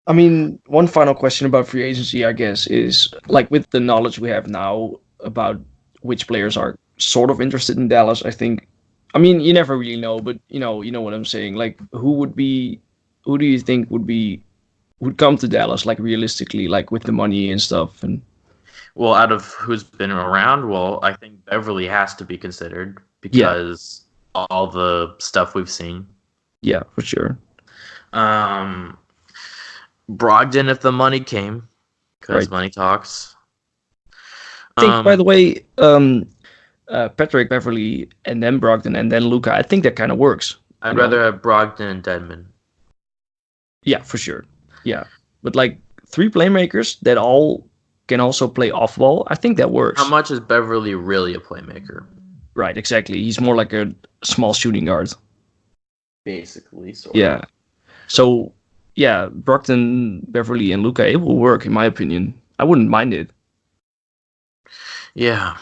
I mean, one final question about free agency, I guess, is like with the knowledge we have now about which players are sort of interested in Dallas, I think. I mean, you never really know, but you know what I'm saying. Like, who do you think would come to Dallas, like realistically, like with the money and stuff? And well, out of who's been around, well, I think Beverly has to be considered because all the stuff we've seen. Yeah, for sure. Brogdon, if the money came, because money talks. I think, by the way, Patrick Beverly and then Brogdon and then Luka, I think that kind of works. I'd rather have Brogdon and Dedmon. Yeah, for sure. Yeah, but like 3 playmakers that all can also play off ball, I think that works. How much is Beverly really a playmaker? Right, exactly. He's more like a small shooting guard. Basically, sort of. So yeah, Brogdon, Beverly, and Luka, it will work in my opinion. I wouldn't mind it. Yeah,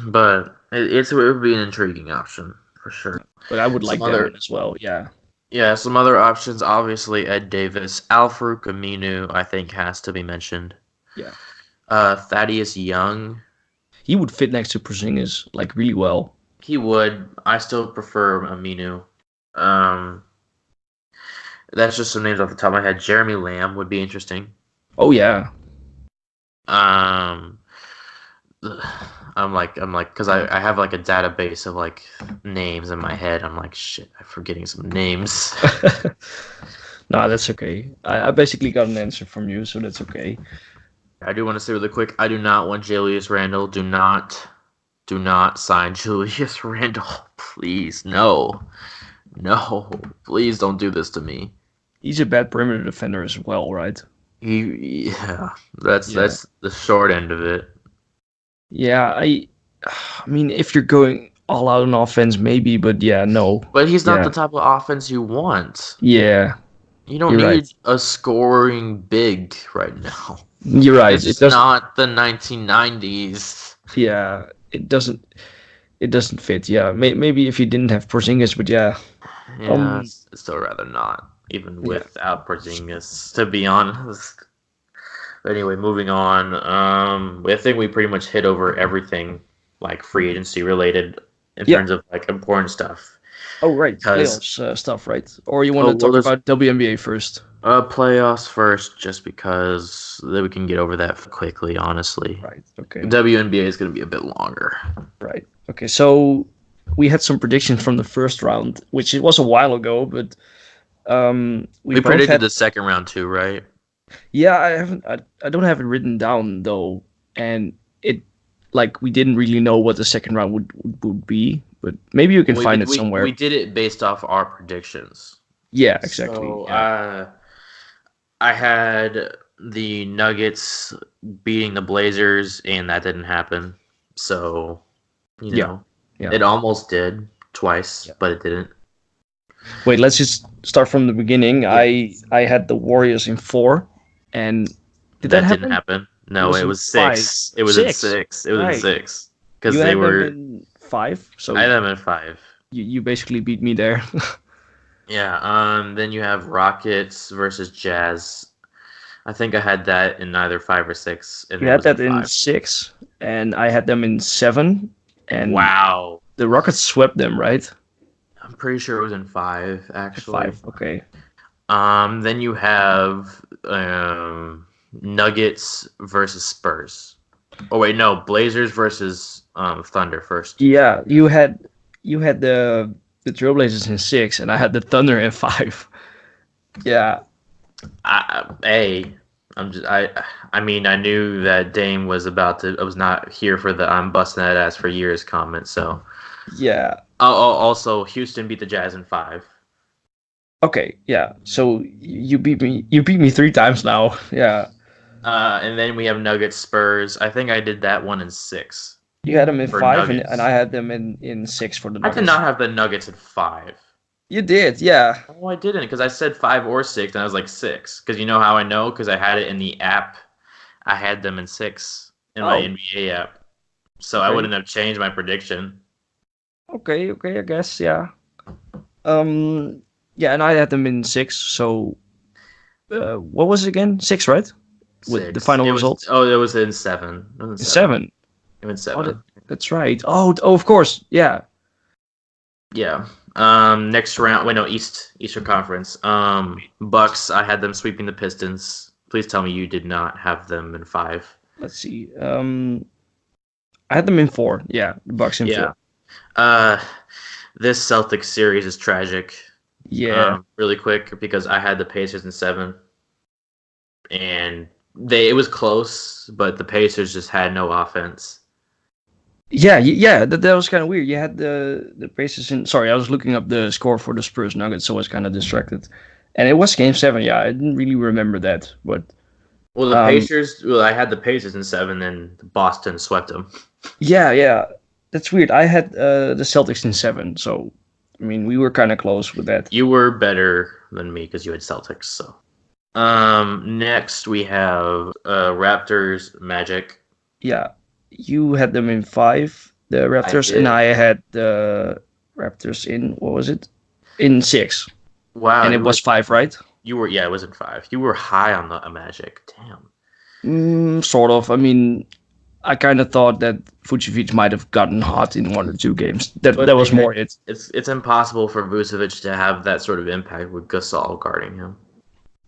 but it would be an intriguing option for sure. But I would Some like that other one as well. Yeah, Yeah, some other options. Obviously, Ed Davis, Al-Farouq Aminu, I think has to be mentioned. yeah. Thaddeus Young, He would fit next to Porzingis like really well. he would. I still prefer Aminu. Um, that's just some names off the top of my head. Jeremy Lamb would be interesting. Oh yeah, Um, because I have like a database of like names in my head. I'm like, shit, I'm forgetting some names. no, that's okay. I basically got an answer from you, so that's okay. I do want to say really quick, I do not want Julius Randle. Do not sign Julius Randle. Please, no. No, please don't do this to me. He's a bad perimeter defender as well, right? That's Yeah. the short end of it. Yeah, I mean, if you're going all out on offense, maybe, but yeah, no. But he's not Yeah. the type of offense you want. Yeah, You don't You're need right. a scoring big right now. you're right. It's It just doesn't. not the 1990s. Yeah, it doesn't. It doesn't fit. Yeah, maybe if you didn't have Porzingis, but yeah, Yeah, I'd still rather not, even Yeah. without Porzingis, to be honest. But anyway, moving on. I think we pretty much hit over everything, like free agency related, in Yeah. terms of like important stuff. Oh right, 'Cause- playoffs stuff, right? Or you want to well, talk there's- about WNBA first? Playoffs first, just because then we can get over that quickly. Honestly, Right. Okay. WNBA is going to be a bit longer. Right. Okay. So we had some predictions from the first round, which it was a while ago, but We both predicted had. the second round too, right? Yeah, I haven't. I don't have it written down though, and it like we didn't really know what the second round would be, but maybe you can find it somewhere. We did it based off our predictions. Yeah, exactly. So, yeah. I had the Nuggets beating the Blazers, and that didn't happen. So, Yeah. it almost did twice, but it didn't. Wait, let's just start from the beginning. I had the Warriors in 4, and did that happen? Didn't happen. No, was it in was 6. It was in 6. 6. It was Right. in 6 because You they had were. them in 5, so I had them in 5. you basically beat me there. Yeah. Then you have Rockets versus Jazz. I think I had that in either 5 or 6. And You it had was that in 5. 6, and I had them in 7, and Wow. the Rockets swept them, right? I'm pretty sure it was in 5, actually. 5, okay. Then you have Nuggets versus Spurs. Oh wait, no, Blazers versus Thunder first. Yeah, you had the Trailblazers in 6, and I had the Thunder in 5. Yeah, I mean, I knew that Dame was I was not here for the "I'm busting that ass for years" comment. So, yeah. also Houston beat the Jazz in 5. Okay, yeah. So you beat me. You beat me 3 times now. Yeah. And then we have Nuggets Spurs. I think I did that one in 6. You had them in For 5, Nuggets. and I had them in 6 for the I Nuggets. did not have the Nuggets in 5. You did, yeah. Oh, I didn't, because I said 5 or 6, and I was like 6. Because you know how I know? Because I had it in the app. I had them in 6 in my Oh. NBA app. So I Okay. wouldn't have changed my prediction. Okay, I guess, yeah. Yeah, and I had them in 6. So, what was it again? 6, right? With the 6. final It was- result. Oh, it was in 7. It was in 7. It was in Oh, 7. that's right. Oh, of course, yeah. Yeah. Next round. Wait, no, Eastern Conference. Bucks. I had them sweeping the Pistons. Please tell me you did not have them in 5. Let's see. I had them in 4. Yeah, the Bucks in 4. This Celtics series is tragic. Yeah. Really quick, because I had the Pacers in 7, and it was close, but the Pacers just had no offense. Yeah. That was kind of weird. You had the Pacers in. Sorry, I was looking up the score for the Spurs Nuggets, so I was kind of distracted. And it was Game 7. Yeah, I didn't really remember that, but Well, the Pacers. Well, I had the Pacers in 7, and Boston swept them. yeah, that's weird. I had the Celtics in 7, so I mean we were kind of close with that. You were better than me because you had Celtics. So Next we have Raptors Magic. Yeah, you had them in 5, the Raptors, and did. I had the Raptors in, what was it? In 6. Wow, And it was 5, right? You were, yeah, it was in 5. You were high on the Magic. Damn. Sort of. I mean, I kind of thought that Vucevic might have gotten hot in 1 or 2 games. That But was more it. It's impossible for Vucevic to have that sort of impact with Gasol guarding him.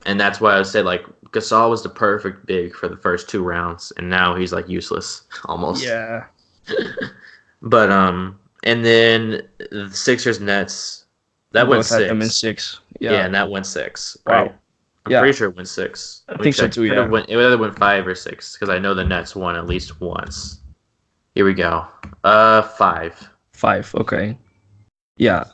And that's why I said, like, Gasol was the perfect big for the first 2 rounds, and now he's, like, useless, almost. Yeah. But, and then the Sixers Nets, that went Both had 6. them in 6. Yeah, Yeah. and that went 6, Wow. right? I'm Yeah. pretty sure it went 6. I think so too, yeah. It either went 5 or 6, because I know the Nets won at least once. Here we go. 5. 5, okay. Yeah.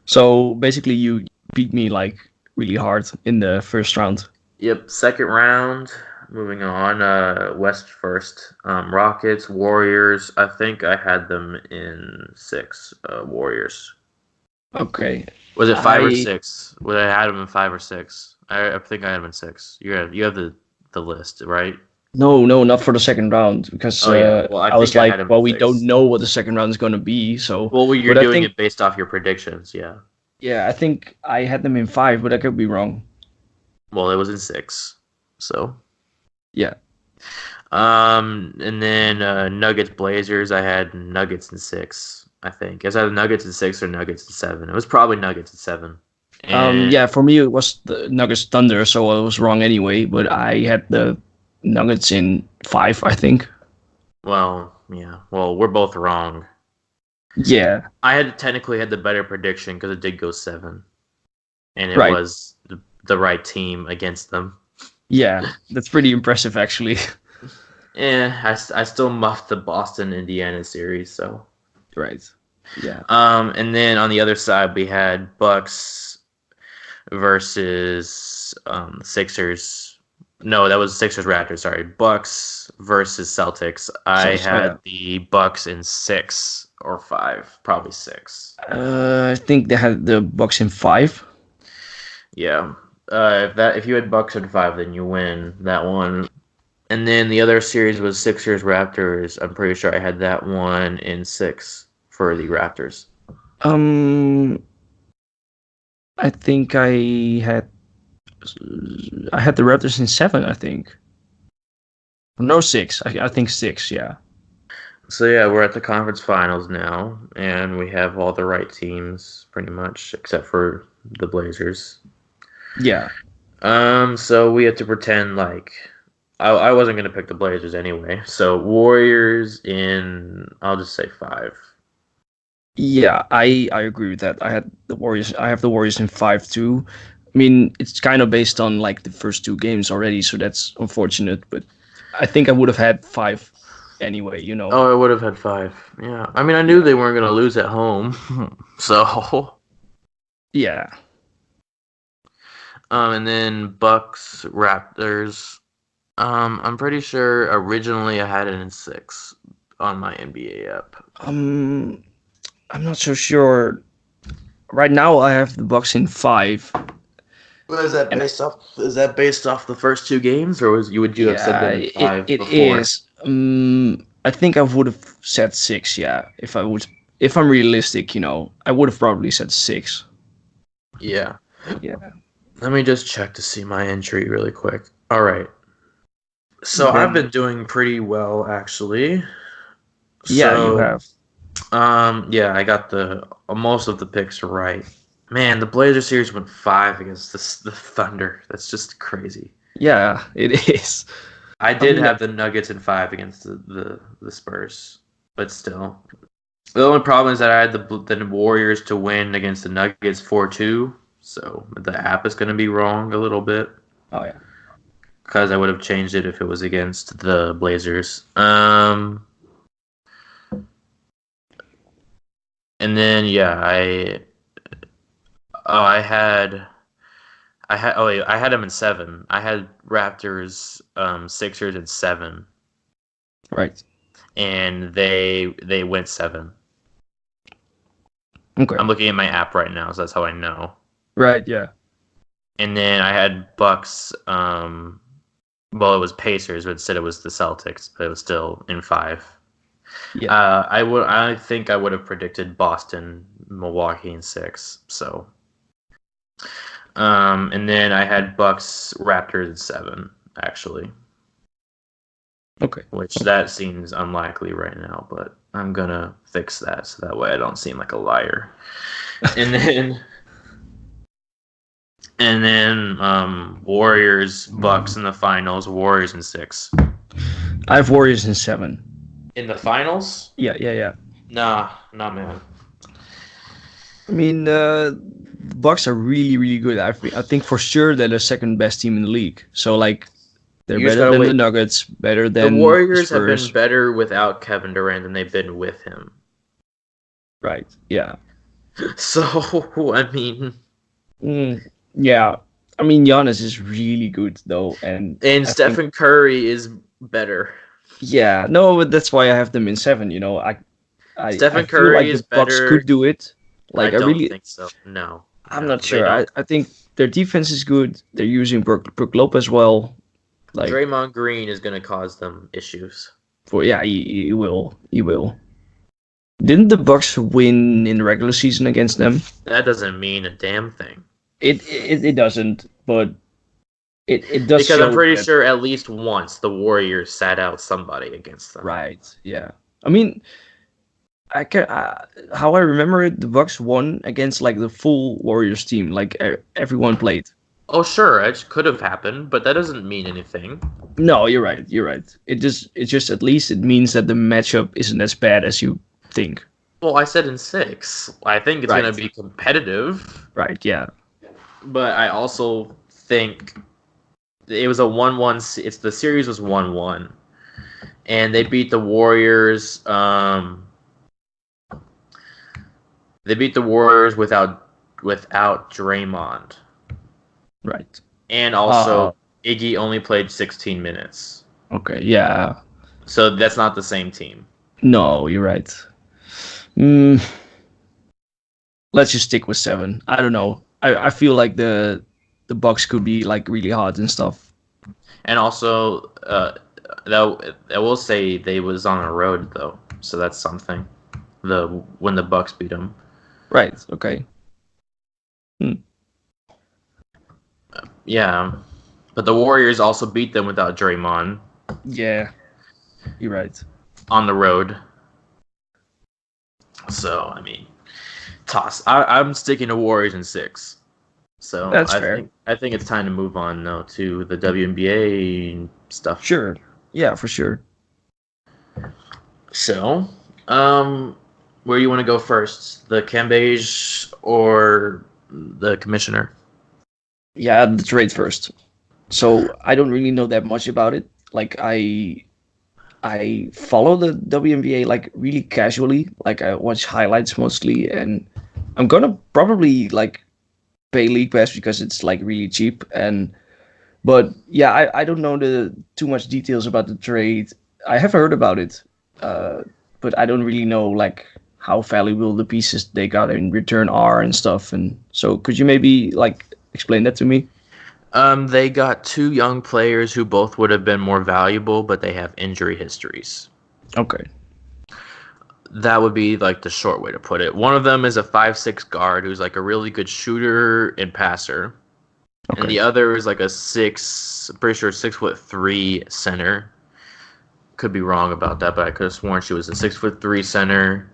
So basically you beat me like really hard in the first round. Yep, second round. Moving on. West first. Rockets, Warriors. I think I had them in 6. Warriors. Okay. Was it 5 or 6? Would I had them in 5 or 6? I think I had them in 6. You have the list, right? No, not for the second round because Well, I was think I had like, them well, in we 6. don't know what the second round is going to be, so. Well, you're But I doing think- it based off your predictions, yeah. Yeah, I think I had them in 5, but I could be wrong. Well, it was in 6, so. Yeah. And then Nuggets Blazers. I had Nuggets in 6. I think is either Nuggets in 6 or Nuggets in 7. It was probably Nuggets in 7. And Yeah, for me it was the Nuggets Thunder, so I was wrong anyway. But I had the Nuggets in 5, I think. Well, yeah. Well, we're both wrong. Yeah. I had technically had the better prediction because it did go 7, and it Right. was the right team against them. Yeah, that's pretty impressive actually. I still muffed the Boston Indiana series, so. Right. Yeah. And then on the other side we had Bucks versus Sixers. No, that was Sixers Raptors. Sorry, Bucks versus Celtics. I had the Bucks in 6 or 5, probably 6. I think they had the Bucks in 5. Yeah. If you had Bucks in 5, then you win that one. And then the other series was Sixers Raptors. I'm pretty sure I had that one in 6 for the Raptors. I think I had the Raptors in 7. I think. No, 6. I think 6. Yeah. So yeah, we're at the conference finals now, and we have all the right teams pretty much, except for the Blazers. Yeah. So we had to pretend like I wasn't gonna pick the Blazers anyway. So Warriors in, I'll just say 5. Yeah, I agree with that. I had the Warriors. I have the Warriors in 5 too. I mean, it's kind of based on like the first 2 games already, so that's unfortunate. But I think I would have had 5 anyway. You know. Oh, I would have had 5. Yeah, I mean, I knew they weren't gonna lose at home, so. Yeah. And then Bucks Raptors. I'm pretty sure originally I had it in 6 on my NBA app. I'm not so sure. Right now, I have the Bucks in 5. Is that based off the first 2 games, or would you have said that in 5 it before? is. I think I would have said 6. Yeah, if I'm realistic, I would have probably said 6. Yeah. Yeah. Let me just check to see my entry really quick. All right. So Okay. I've been doing pretty well, actually. Yeah, So, you have. Yeah, I got most of the picks right. Man, the Blazer series went 5 against the Thunder. That's just crazy. Yeah, it is. I did have the Nuggets in 5 against the Spurs, but still. The only problem is that I had the Warriors to win against the Nuggets 4-2, so the app is going to be wrong a little bit. Oh yeah. Because I would have changed it if it was against the Blazers. And then I had them in 7. I had Raptors, Sixers in 7. Right. And they went 7. Okay. I'm looking at my app right now, so that's how I know. Right. Yeah. And then I had Bucks. Well, it was Pacers, but instead it was the Celtics, but it was still in 5. Yeah. I think I would have predicted Boston, Milwaukee in 6. So, and then I had Bucks, Raptors in 7. Actually, Okay. which that seems unlikely right now, but I'm gonna fix that so that way I don't seem like a liar. And then Warriors, Bucks in the finals, Warriors in 6. I have Warriors in 7. In the finals? Yeah. Nah, not man. I mean, the Bucks are really, really good. I think for sure they're the second best team in the league. So like, they're You just better gotta than the wait. Nuggets, better The than Warriors have Spurs. been better without Kevin Durant than they've been with him. Right. Yeah. So, I mean, Yeah. I mean, Giannis is really good though, and I Stephen think, Curry is better. yeah, no, but that's why I have them in 7. You know, I Stephen feel Curry like is the Bucks better. could do it. Like I I don't really, think so. No. I'm No, not they sure. don't. I think their defense is good. They're using Brook Lopez well. Like Draymond Green is going to cause them issues. he will. He will. Didn't the Bucks win in the regular season against them? That doesn't mean a damn thing. It doesn't, but it does Because show I'm pretty that- sure at least once the Warriors sat out somebody against them. Right. Yeah. I mean, how I remember it, the Bucks won against like the full Warriors team, like everyone played. Oh, sure, it could have happened, but that doesn't mean anything. No, you're right. You're right. It just at least it means that the matchup isn't as bad as you think. Well, I said in 6. I think it's Right. going to be competitive, Right. Yeah. but I also think it was a 1-1. It's the series was 1-1, and they beat the Warriors. They beat the Warriors without Draymond, Right. and also Iggy only played 16 minutes, Okay. Yeah. so that's not the same team. No, you're right. Let's just stick with 7. I don't know. I feel like the Bucks could be like really hard and stuff. And also, that I will say they was on a road though, so that's something. When the Bucks beat them. Right. Okay. Yeah, but the Warriors also beat them without Draymond Yeah. You're right. on the road. So I mean, toss. I'm sticking to Warriors in 6. So That's fair. I think it's time to move on now to the WNBA stuff. Sure. Yeah, for sure. So, where do you want to go first? The Cambage or the commissioner? Yeah, the trade first. So I don't really know that much about it. Like I follow the WNBA like really casually. Like I watch highlights mostly, and I'm gonna probably like pay League Pass because it's like really cheap. But yeah, I don't know too much details about the trade. I have heard about it, but I don't really know like how valuable the pieces they got in return are and stuff. And so could you maybe like explain that to me? They got 2 young players who both would have been more valuable, but they have injury histories. Okay. That would be like the short way to put it. One of them is a 5'6" guard who's like a really good shooter and passer. Okay. And the other is like a 6'3" center. Could be wrong about that, but I could have sworn she was a 6'3" center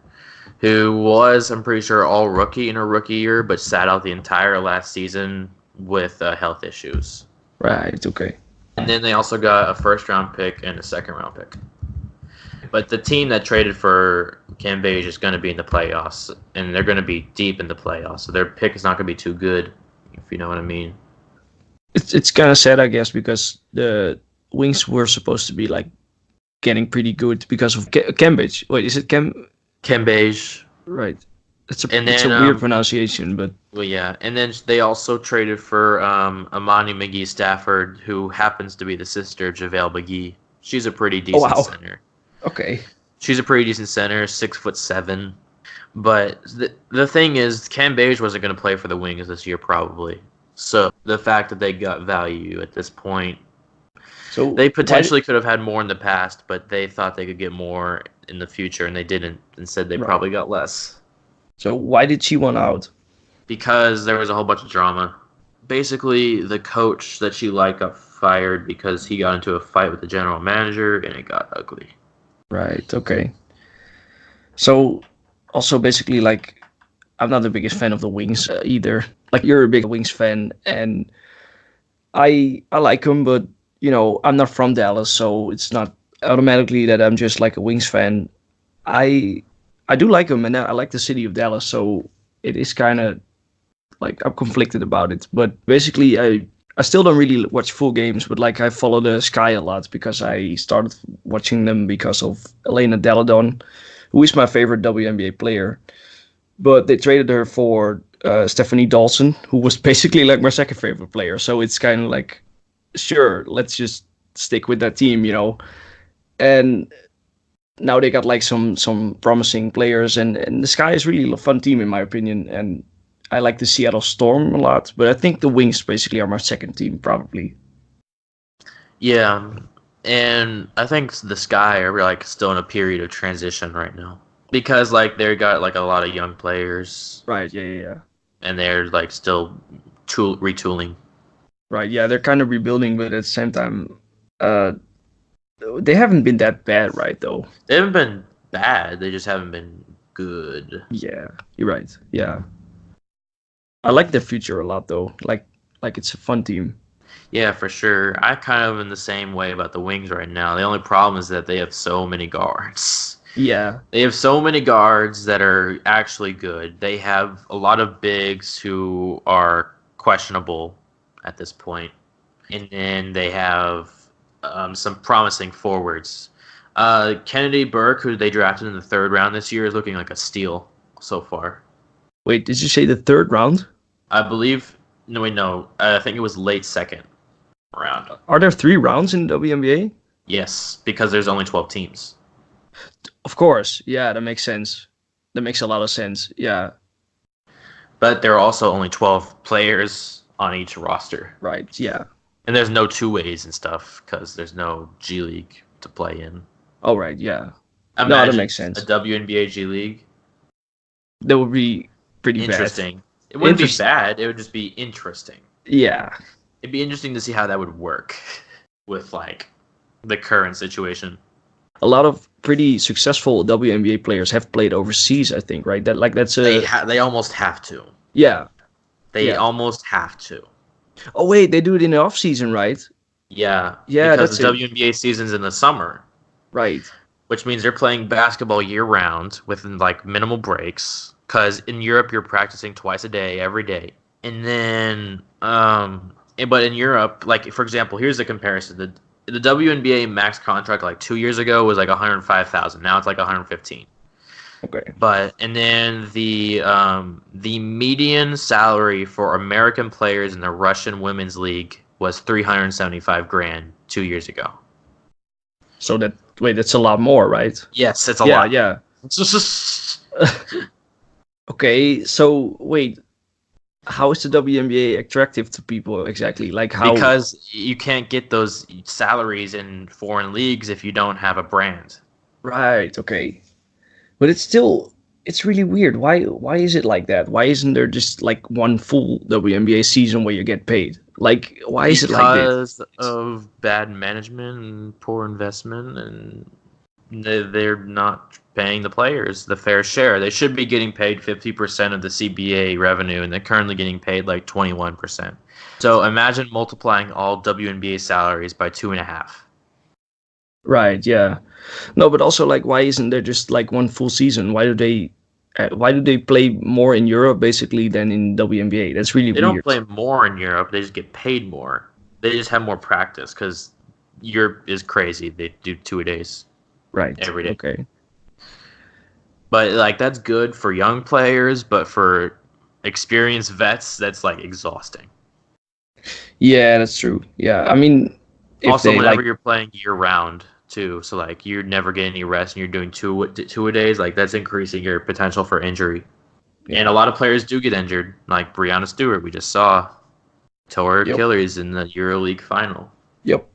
who was, I'm pretty sure, all rookie in her rookie year, but sat out the entire last season with health issues. Right. Okay. And then they also got a first-round pick and a second-round pick. But the team that traded for Cambage is going to be in the playoffs, and they're going to be deep in the playoffs. So their pick is not going to be too good, if you know what I mean. It's kind of sad, I guess, because the Wings were supposed to be like getting pretty good because of Cambage. Wait, is it Cambage. Right. It's a And it's a then, weird pronunciation, but Well, yeah. And then they also traded for Amani McGee Stafford, who happens to be the sister of JaVale McGee. She's a pretty decent center. okay. She's a pretty decent center, 6'7". But the thing is, Cambage wasn't going to play for the Wings this year, probably. So the fact that they got value at this point, So they potentially could have had more in the past, but they thought they could get more in the future, and they didn't. Instead, they probably got less. So why did she want out? Because there was a whole bunch of drama. Basically, the coach that she liked got fired because he got into a fight with the general manager, and it got ugly. Right. Okay. So also basically like I'm not the biggest fan of the Wings either. Like you're a big Wings fan, and I like them, but I'm not from Dallas, so it's not automatically that I'm just like a Wings fan. I do like them, and I like the city of Dallas, so it is kind of like I'm conflicted about it. But basically, I still don't really watch full games, but like I follow the Sky a lot because I started watching them because of Elena Deladon, who is my favorite WNBA player. But they traded her for Stephanie Dawson, who was basically like my second favorite player. So it's kind of like, sure, let's just stick with that team, And now they got like some promising players, and the Sky is really a fun team in my opinion. And I like the Seattle Storm a lot, but I think the Wings basically are my second team probably. Yeah, and I think the Sky are like still in a period of transition right now because like they got like a lot of young players. Right. Yeah. And they're like still retooling. Right. Yeah, they're kind of rebuilding, but at the same time, they haven't been that bad, right? Though they haven't been bad. They just haven't been good. Yeah, you're right. Yeah, I like their future a lot, though. Like it's a fun team. Yeah, for sure. I kind of in the same way about the Wings right now. The only problem is that they have so many guards. Yeah. They have so many guards that are actually good. They have a lot of bigs who are questionable at this point. And then they have some promising forwards. Kennedy Burke, who they drafted in the 3rd round this year, is looking like a steal so far. Wait, did you say the 3rd round? I believe... No, wait, no. I think it was late 2nd round. Are there 3 rounds in the WNBA? Yes, because there's only 12 teams. Of course. Yeah, that makes sense. That makes a lot of sense. Yeah. But there are also only 12 players on each roster. Right, yeah. And there's no two-ways and stuff because there's no G League to play in. Oh, right, yeah. Imagine no, that makes sense. A WNBA G League. That would be pretty interesting. Bad. It wouldn't be bad. It would just be interesting. Yeah. It'd be interesting to see how that would work with, like, the current situation. A lot of pretty successful WNBA players have played overseas, I think, right? That's a... They almost have to. Yeah. They almost have to. Oh, wait, they do it in the off-season, right? Yeah. Yeah, because the WNBA season's in the summer. Right. Which means they're playing basketball year-round with, like, minimal breaks. Because in Europe, you're practicing twice a day, every day. And then, but in Europe, like, for example, here's the comparison. The WNBA max contract, like, 2 years ago was, like, $105,000. Now it's, like, $115,000. Okay. And then the median salary for American players in the Russian Women's League was $375,000 2 years ago. So that's a lot more, right? Yes, it's a lot. Yeah. Okay, so wait, how is the WNBA attractive to people exactly? Like how? Because you can't get those salaries in foreign leagues if you don't have a brand. Right. Okay. But it's really weird. Why is it like that? Why isn't there just like one full WNBA season where you get paid? Like why is it like this? Because of bad management and poor investment, and they're not paying the players the fair share. They should be getting paid 50% of the CBA revenue, and they're currently getting paid like 21%. So imagine multiplying all WNBA salaries by 2.5. Right. Yeah. No, but also like, why isn't there just like one full season? Why do they play more in Europe basically than in WNBA? That's really They weird. don't play more in Europe. They just get paid more. They just have more practice because Europe is crazy. They do 2-a-days. Right. Every day. Okay. But like that's good for young players, but for experienced vets, that's like exhausting. Yeah, that's true. Yeah, I mean, Also, whenever you're playing year round too, so like you're never getting any rest and you're doing two-a-days, like that's increasing your potential for injury. Yeah. And a lot of players do get injured, like Breanna Stewart, we just saw. tore her Yep. Achilles in the EuroLeague final, Yep.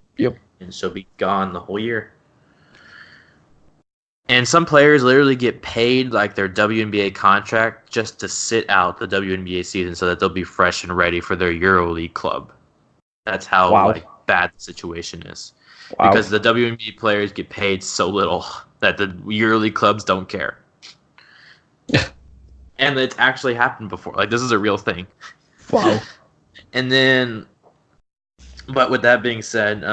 and she'll be gone the whole year. And some players literally get paid like their WNBA contract just to sit out the WNBA season so that they'll be fresh and ready for their EuroLeague club. That's how Wow. like bad the situation is. Wow. Because the WNBA players get paid so little that the EuroLeague clubs don't care. And it's actually happened before. Like, this is a real thing. Wow. And then, but with that being said,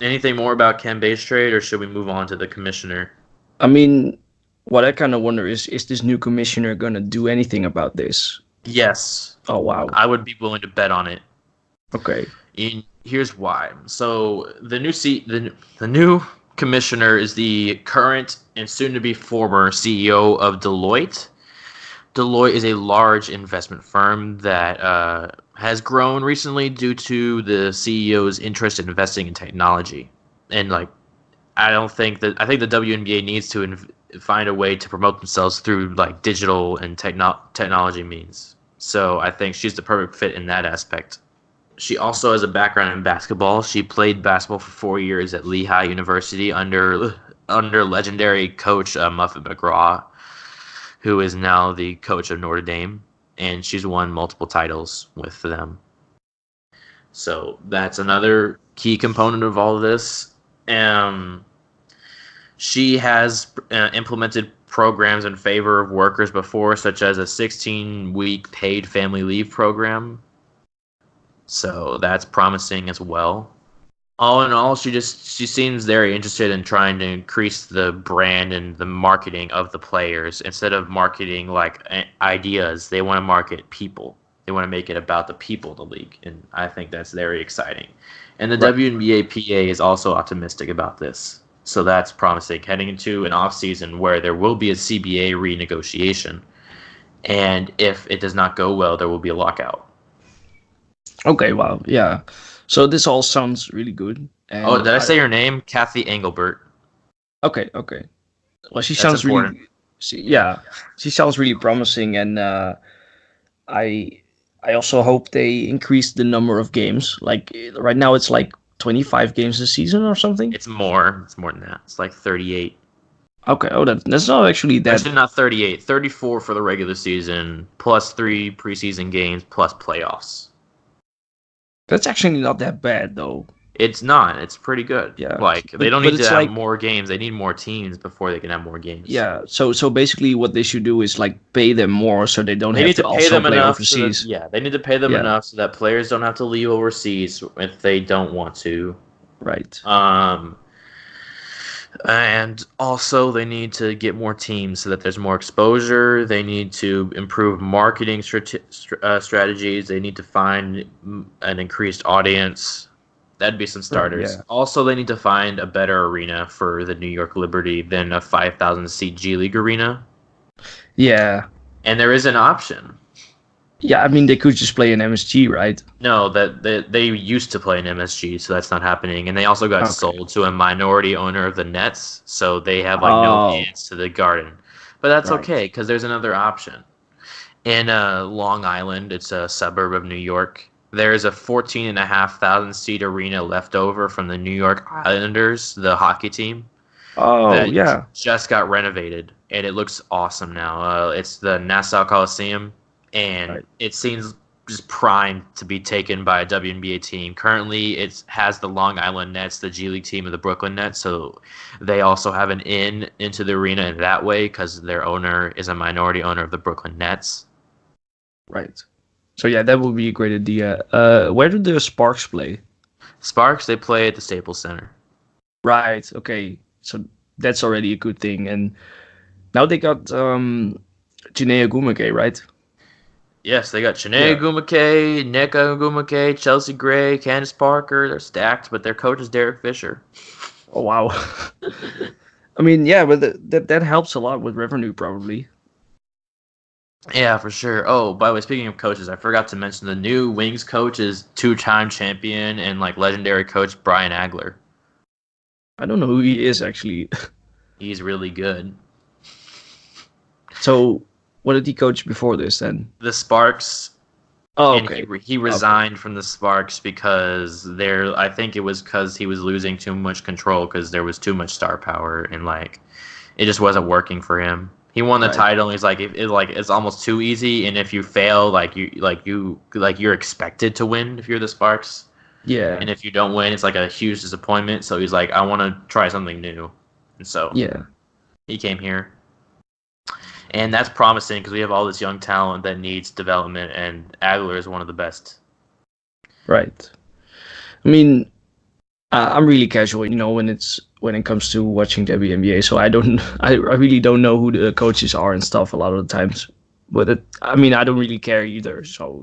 anything more about Kemba's trade, or should we move on to the commissioner? I mean, what I kind of wonder is this new commissioner going to do anything about this? Yes. Oh, wow. I would be willing to bet on it. Okay. And here's why. So the new commissioner is the current and soon-to-be former CEO of Deloitte. Deloitte is a large investment firm that has grown recently due to the CEO's interest in investing in technology. And like, I think the WNBA needs to find a way to promote themselves through like digital and technology means. So I think she's the perfect fit in that aspect. She also has a background in basketball. She played basketball for 4 years at Lehigh University under legendary coach Muffet McGraw, who is now the coach of Notre Dame, and she's won multiple titles with them. So that's another key component of all of this. She has implemented programs in favor of workers before, such as a 16-week paid family leave program. So that's promising as well. All in all, she seems very interested in trying to increase the brand and the marketing of the players. Instead of marketing like ideas, they want to market people. They want to make it about the people of the league, and I think that's very exciting. And the WNBA PA is also optimistic about this, so that's promising. Heading into an off-season where there will be a CBA renegotiation, and if it does not go well, there will be a lockout. Okay, wow, yeah. So this all sounds really good. And did I say her name? Kathy Engelbert. Okay. Well, she That's sounds important. really, she sounds really promising, and I also hope they increase the number of games. Like right now, it's like 25 games a season or something. It's more. It's more than that. It's like 38. Okay. Oh, that's not actually that. Actually, not 38. 34 for the regular season, plus 3 preseason games, plus playoffs. That's actually not that bad, though. It's not. It's pretty good. Yeah. Like, they don't But need to it's have like- more games. They need more teams before they can have more games. Yeah. So basically, what they should do is like pay them more, so they don't They have need to to pay also them play enough. overseas. They need to pay them Yeah. enough so that players don't have to leave overseas if they don't want to. Right. And also they need to get more teams so that there's more exposure. They need to improve marketing strategies. They need to find an increased audience. That'd be some starters. Yeah. Also, they need to find a better arena for the New York Liberty than a 5,000-seat G League arena. Yeah. And there is an option. Yeah. I mean, they could just play an MSG, right? No, that they used to play in MSG, so that's not happening. And they also got Okay. sold to a minority owner of the Nets, so they have like no Oh. chance to the Garden. But that's Right. okay because there's another option. In Long Island, it's a suburb of New York. There's a 14,500 seat arena left over from the New York Islanders, the hockey team. Oh, that yeah. just got renovated, and it looks awesome now. It's the Nassau Coliseum, and Right. it seems just primed to be taken by a WNBA team. Currently, it has the Long Island Nets, the G League team of the Brooklyn Nets, so they also have an in into the arena in that way because their owner is a minority owner of the Brooklyn Nets. Right. So yeah, that would be a great idea. Where do the Sparks play? Sparks, they play at the Staples Center. Right. Okay. So that's already a good thing. And now they got Janae Agumake, right? Yes, they got Chiney Agumake, Nneka Agumake, Chelsea Gray, Candace Parker. They're stacked, but their coach is Derek Fisher. Oh wow. I mean, yeah, but that helps a lot with revenue, probably. Yeah, for sure. Oh, by the way, speaking of coaches, I forgot to mention the new Wings coach is 2-time champion and like legendary coach Brian Agler. I don't know who he is actually. He's really good. So, what did he coach before this then? The Sparks, Oh, And okay. he resigned from the Sparks because I think it was because he was losing too much control because there was too much star power and like it just wasn't working for him. He won the Right. title. And he's like, it's almost too easy, and if you fail, you're expected to win if you're the Sparks, Yeah. and if you don't win, it's like a huge disappointment. So he's like, I want to try something new, and so Yeah. he came here, and that's promising because we have all this young talent that needs development, and Aguilar is one of the best. Right. I mean, I'm really casual, when it comes to watching WNBA. So I really don't know who the coaches are and stuff a lot of the times. But I don't really care either. So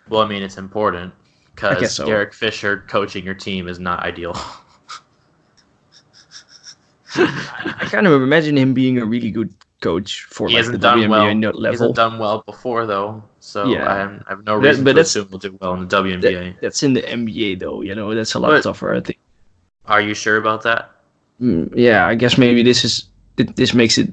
Well, I mean, it's important I guess because so. Derek Fisher coaching your team is not ideal. I kind of imagine him being a really good coach for He like hasn't the done well. WNBA He level. hasn't done well before, though. So Yeah. I have no reason but to that's- assume he'll do well in the WNBA. That's in the NBA though. That's a lot But- tougher. I think. Are you sure about that? Yeah, I guess maybe this makes it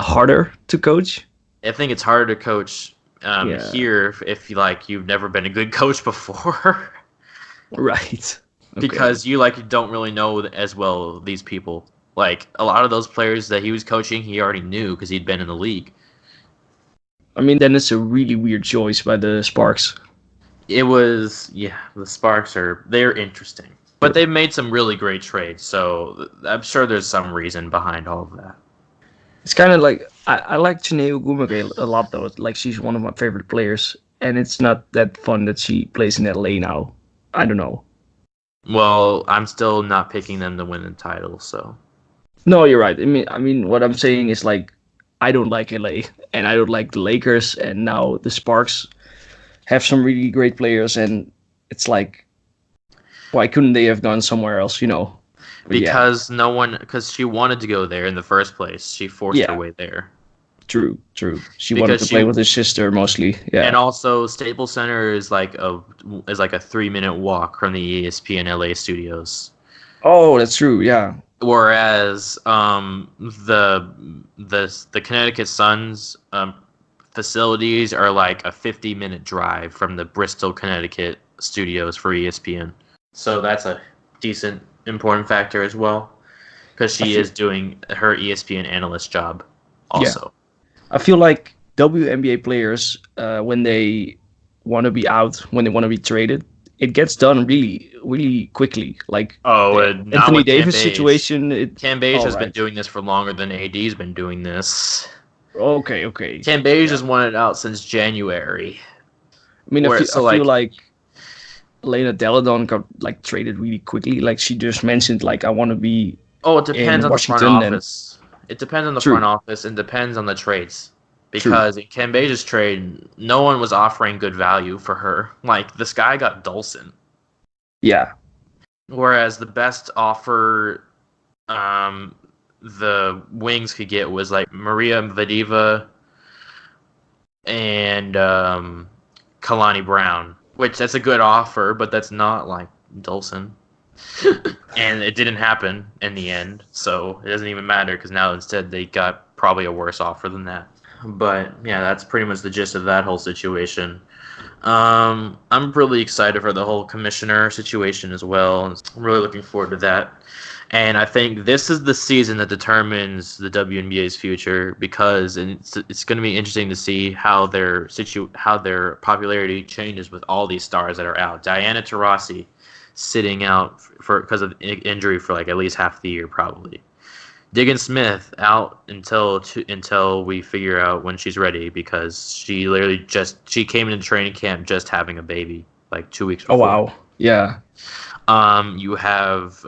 harder to coach. I think it's harder to coach Yeah. here if you've never been a good coach before. Right. Okay. Because you don't really know as well these people. Like a lot of those players that he was coaching, he already knew because he'd been in the league. Then it's a really weird choice by the Sparks. It was the Sparks they're interesting, but they've made some really great trades. So I'm sure there's some reason behind all of that. It's kind of like I like Chineo Gumake a lot though. Like she's one of my favorite players, and it's not that fun that she plays in LA now. I don't know. Well, I'm still not picking them to win the title, so. No, you're right. I mean, what I'm saying is like, I don't like LA, and I don't like the Lakers, and now the Sparks have some really great players, and it's like, why couldn't they have gone somewhere else? But yeah, Because she wanted to go there in the first place. She forced her way there. true. She wanted to play with his sister mostly. Yeah, And also, Staples Center is like a 3-minute walk from the ESPN LA studios. oh, that's true. Yeah, Whereas the Connecticut Suns facilities are like a 50-minute drive from the Bristol, Connecticut studios for ESPN. So that's a decent important factor as well, because she is doing her ESPN analyst job also. I feel like WNBA players, when they want to be out, when they want to be traded, it gets done really, really quickly. Like Anthony Davis situation. Cam Beige has been doing this for longer than AD's been doing this. Okay. Cam Beige has wanted it out since January. I mean, I feel like Elena Deladon got like traded really quickly. Like she just mentioned, like I want to be. Oh, it depends on the Washington front office. It depends on the front office and depends on the trades. Because in Cam Beige's trade, no one was offering good value for her. Like, this guy got Dulcin. Yeah. Whereas the best offer the Wings could get was like Maria Vadiva and Kalani Brown. Which, that's a good offer, but that's not like Dulcin. And it didn't happen in the end, so it doesn't even matter because now instead they got probably a worse offer than that. But yeah, that's pretty much the gist of that whole situation. I'm really excited for the whole commissioner situation as well. I'm really looking forward to that. And I think this is the season that determines the WNBA's future, because it's going to be interesting to see how their popularity changes with all these stars that are out. Diana Taurasi sitting out because of injury for like at least half the year probably. Diggin Smith out until we figure out when she's ready, because she literally she came into training camp just having a baby like 2 weeks before. Oh wow. Yeah. You have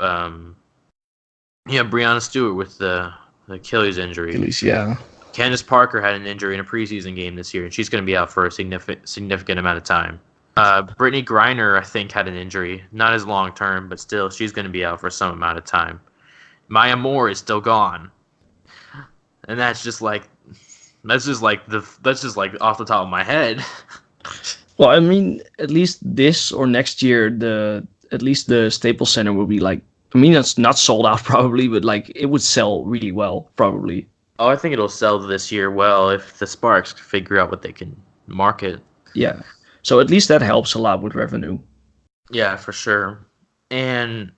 Breanna Stewart with the Achilles injury. Achilles, yeah. Candace Parker had an injury in a preseason game this year, and she's going to be out for a significant amount of time. Brittany Griner, I think, had an injury, not as long term, but still, she's going to be out for some amount of time. Maya Moore is still gone, and that's just like off the top of my head. Well, I mean, at least this or next year, at least the Staples Center will be like. I mean, it's not sold out probably, but like it would sell really well probably. Oh, I think it'll sell this year well if the Sparks figure out what they can market. Yeah, So at least that helps a lot with revenue. Yeah, for sure. And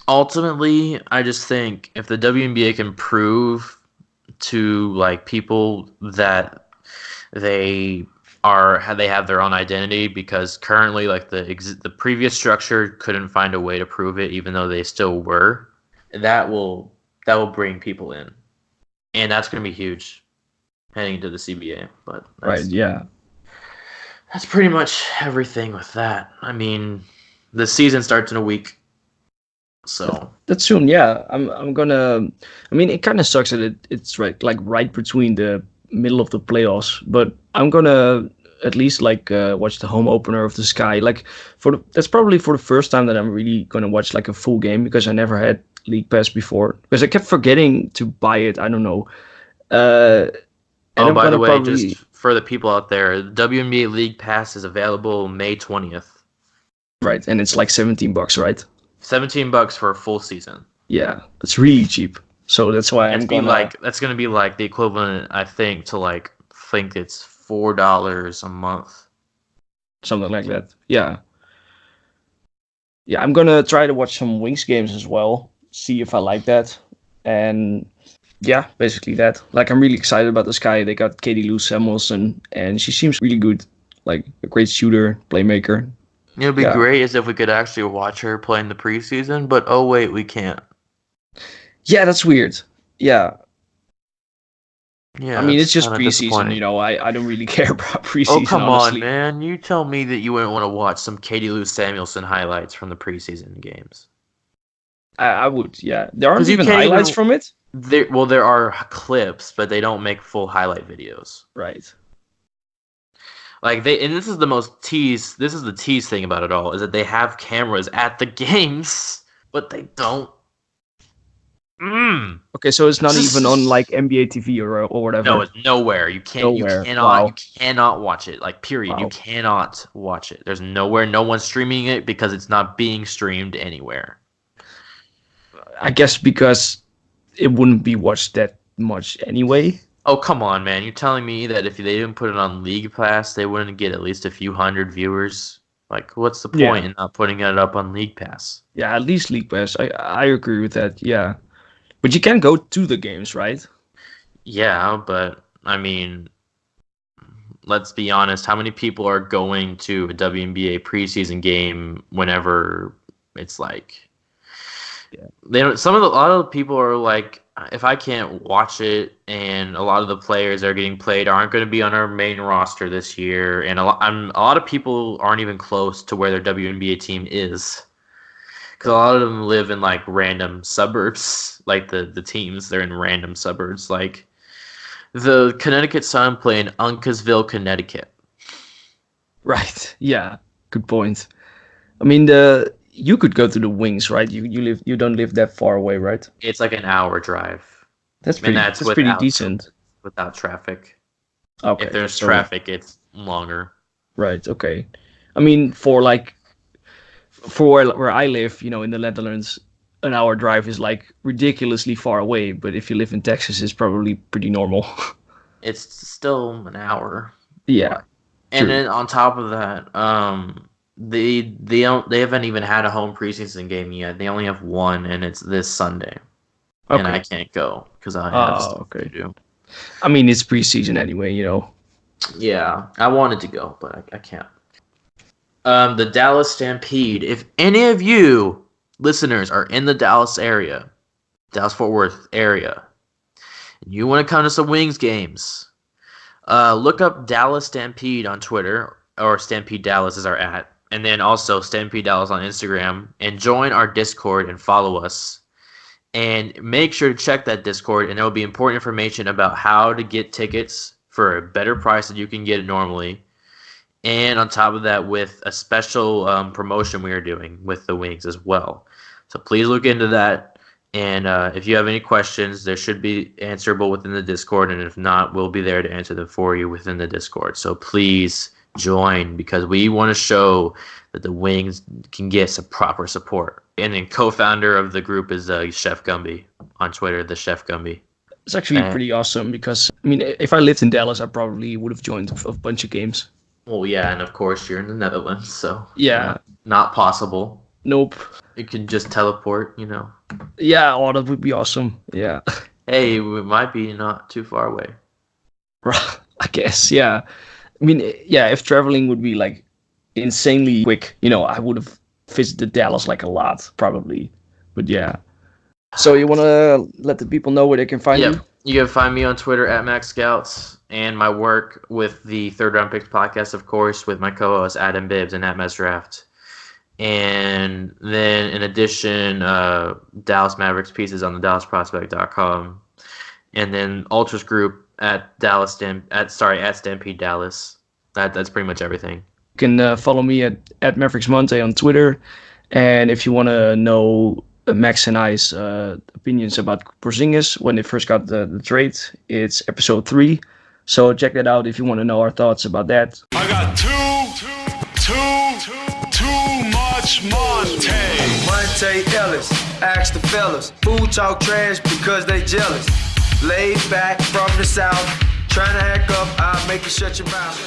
ultimately, I just think if the WNBA can prove to like people that they they have their own identity, because currently like the previous structure couldn't find a way to prove it, even though they still were. That will bring people in, and that's going to be huge heading into the CBA. But Right? Yeah. that's pretty much everything with that. I mean, the season starts in a week, so That's soon. Yeah. I'm gonna. I mean, it kind of sucks that it's right between the middle of the playoffs, but I'm gonna at least watch the home opener of the Sky. Like that's probably for the first time that I'm really gonna watch like a full game, because I never had League Pass before, because I kept forgetting to buy it. I don't know. And oh, I'm by the gonna way, probably just for the people out there, the WNBA League Pass is available May 20th. right, and it's like $17, right? $17 for a full season. Yeah, it's really cheap. So that's why I'm gonna That's gonna be like the equivalent, I think, to think it's $4 a month. something like that. Yeah. Yeah, I'm gonna try to watch some Wings games as well, see if I like that. And yeah, basically that. Like, I'm really excited about the Sky. They got Katie Lou Samuelson, and she seems really good. Like, a great shooter, playmaker. It would be Yeah. great as if we could actually watch her play in the preseason, but oh wait, we can't. Yeah, that's weird. Yeah. Yeah, I mean, that's it's just kinda preseason, disappointing. you know. I don't really care about preseason, Oh, come honestly. on, man. You tell me that you wouldn't want to watch some Katie Lou Samuelson highlights from the preseason games. I would, yeah. There aren't 'Cause you even can't highlights even- from it? There are clips, but they don't make full highlight videos. Right. And this is the tease thing about it all, is that they have cameras at the games, but they don't. Okay, so it's not even on like NBA TV or whatever. No, it's nowhere. You can't. Nowhere. You cannot. Wow. You cannot watch it. Like, period. Wow. You cannot watch it. There's nowhere. No one's streaming it because it's not being streamed anywhere. I guess because it wouldn't be watched that much anyway. Oh, come on, man. You're telling me that if they didn't put it on League Pass, they wouldn't get at least a few hundred viewers? Like, what's the point in not putting it up on League Pass? Yeah, at least League Pass. I agree with that. Yeah, but you can go to the games, right? Yeah, but I mean, let's be honest. How many people are going to a WNBA preseason game whenever it's like? Yeah. They don't. A lot of the people are like, if I can't watch it, and a lot of the players that are getting played aren't going to be on our main roster this year, and a lot of people aren't even close to where their WNBA team is, because a lot of them live in like random suburbs. Like the teams, they're in random suburbs. Like the Connecticut Sun play in Uncasville, Connecticut. Right. Yeah. Good point. I mean, you could go to the Wings, right? You don't live that far away, right? It's like an hour drive. That's pretty. That's pretty without- decent. Without traffic. Okay. If there's so- traffic, it's longer. Right. Okay. I mean, for where I live, you know, in the Netherlands, an hour drive is like ridiculously far away. But if you live in Texas, it's probably pretty normal. It's still an hour. Yeah. And True. then on top of that, they haven't even had a home preseason game yet. They only have one, and it's this Sunday. Okay. And I can't go because I have stuff okay. to do. I mean, it's preseason anyway, you know. Yeah, I wanted to go, but I can't. The Dallas Stampede. If any of you listeners are in the Dallas area, Dallas-Fort Worth area, and you want to come to some Wings games, look up Dallas Stampede on Twitter, or Stampede Dallas is our @, and then also Stampede Dallas on Instagram, and join our Discord and follow us. And make sure to check that Discord, and there will be important information about how to get tickets for a better price than you can get it normally. And on top of that, with a special promotion we are doing with the Wings as well. So please look into that. And if you have any questions, there should be answerable within the Discord. And if not, we'll be there to answer them for you within the Discord. So please join, because we want to show that the Wings can get some proper support. And then co-founder of the group is Chef Gumby on Twitter, the Chef Gumby. It's actually pretty awesome because, I mean, if I lived in Dallas, I probably would have joined a bunch of games. Well, yeah, and of course you're in the Netherlands, so Yeah. not possible. Nope. You could just teleport, you know. Yeah, oh, that would be awesome. Yeah. Hey, it might be not too far away. I guess, yeah. I mean, yeah, if traveling would be like insanely quick, I would have visited Dallas like a lot, probably. But yeah. So you want to let the people know where they can find you? You can find me on Twitter at MaxScouts and my work with the Third Round Picks podcast, of course, with my co-host Adam Bibbs and at Mavs-Zero. And then in addition, Dallas Mavericks pieces on the DallasProspect.com. And then Ultras Group at Stampede Dallas. That's pretty much everything. You can follow me at Mavericks Monta on Twitter. And if you want to know Max and I's opinions about Porzingis when they first got the trade, it's episode 3. So check that out if you want to know our thoughts about that. I got too much Monte. Monte Ellis, ask the fellas. Who talk trash because they jealous? Laid back from the south, trying to hack up, I'll make you shut your mouth.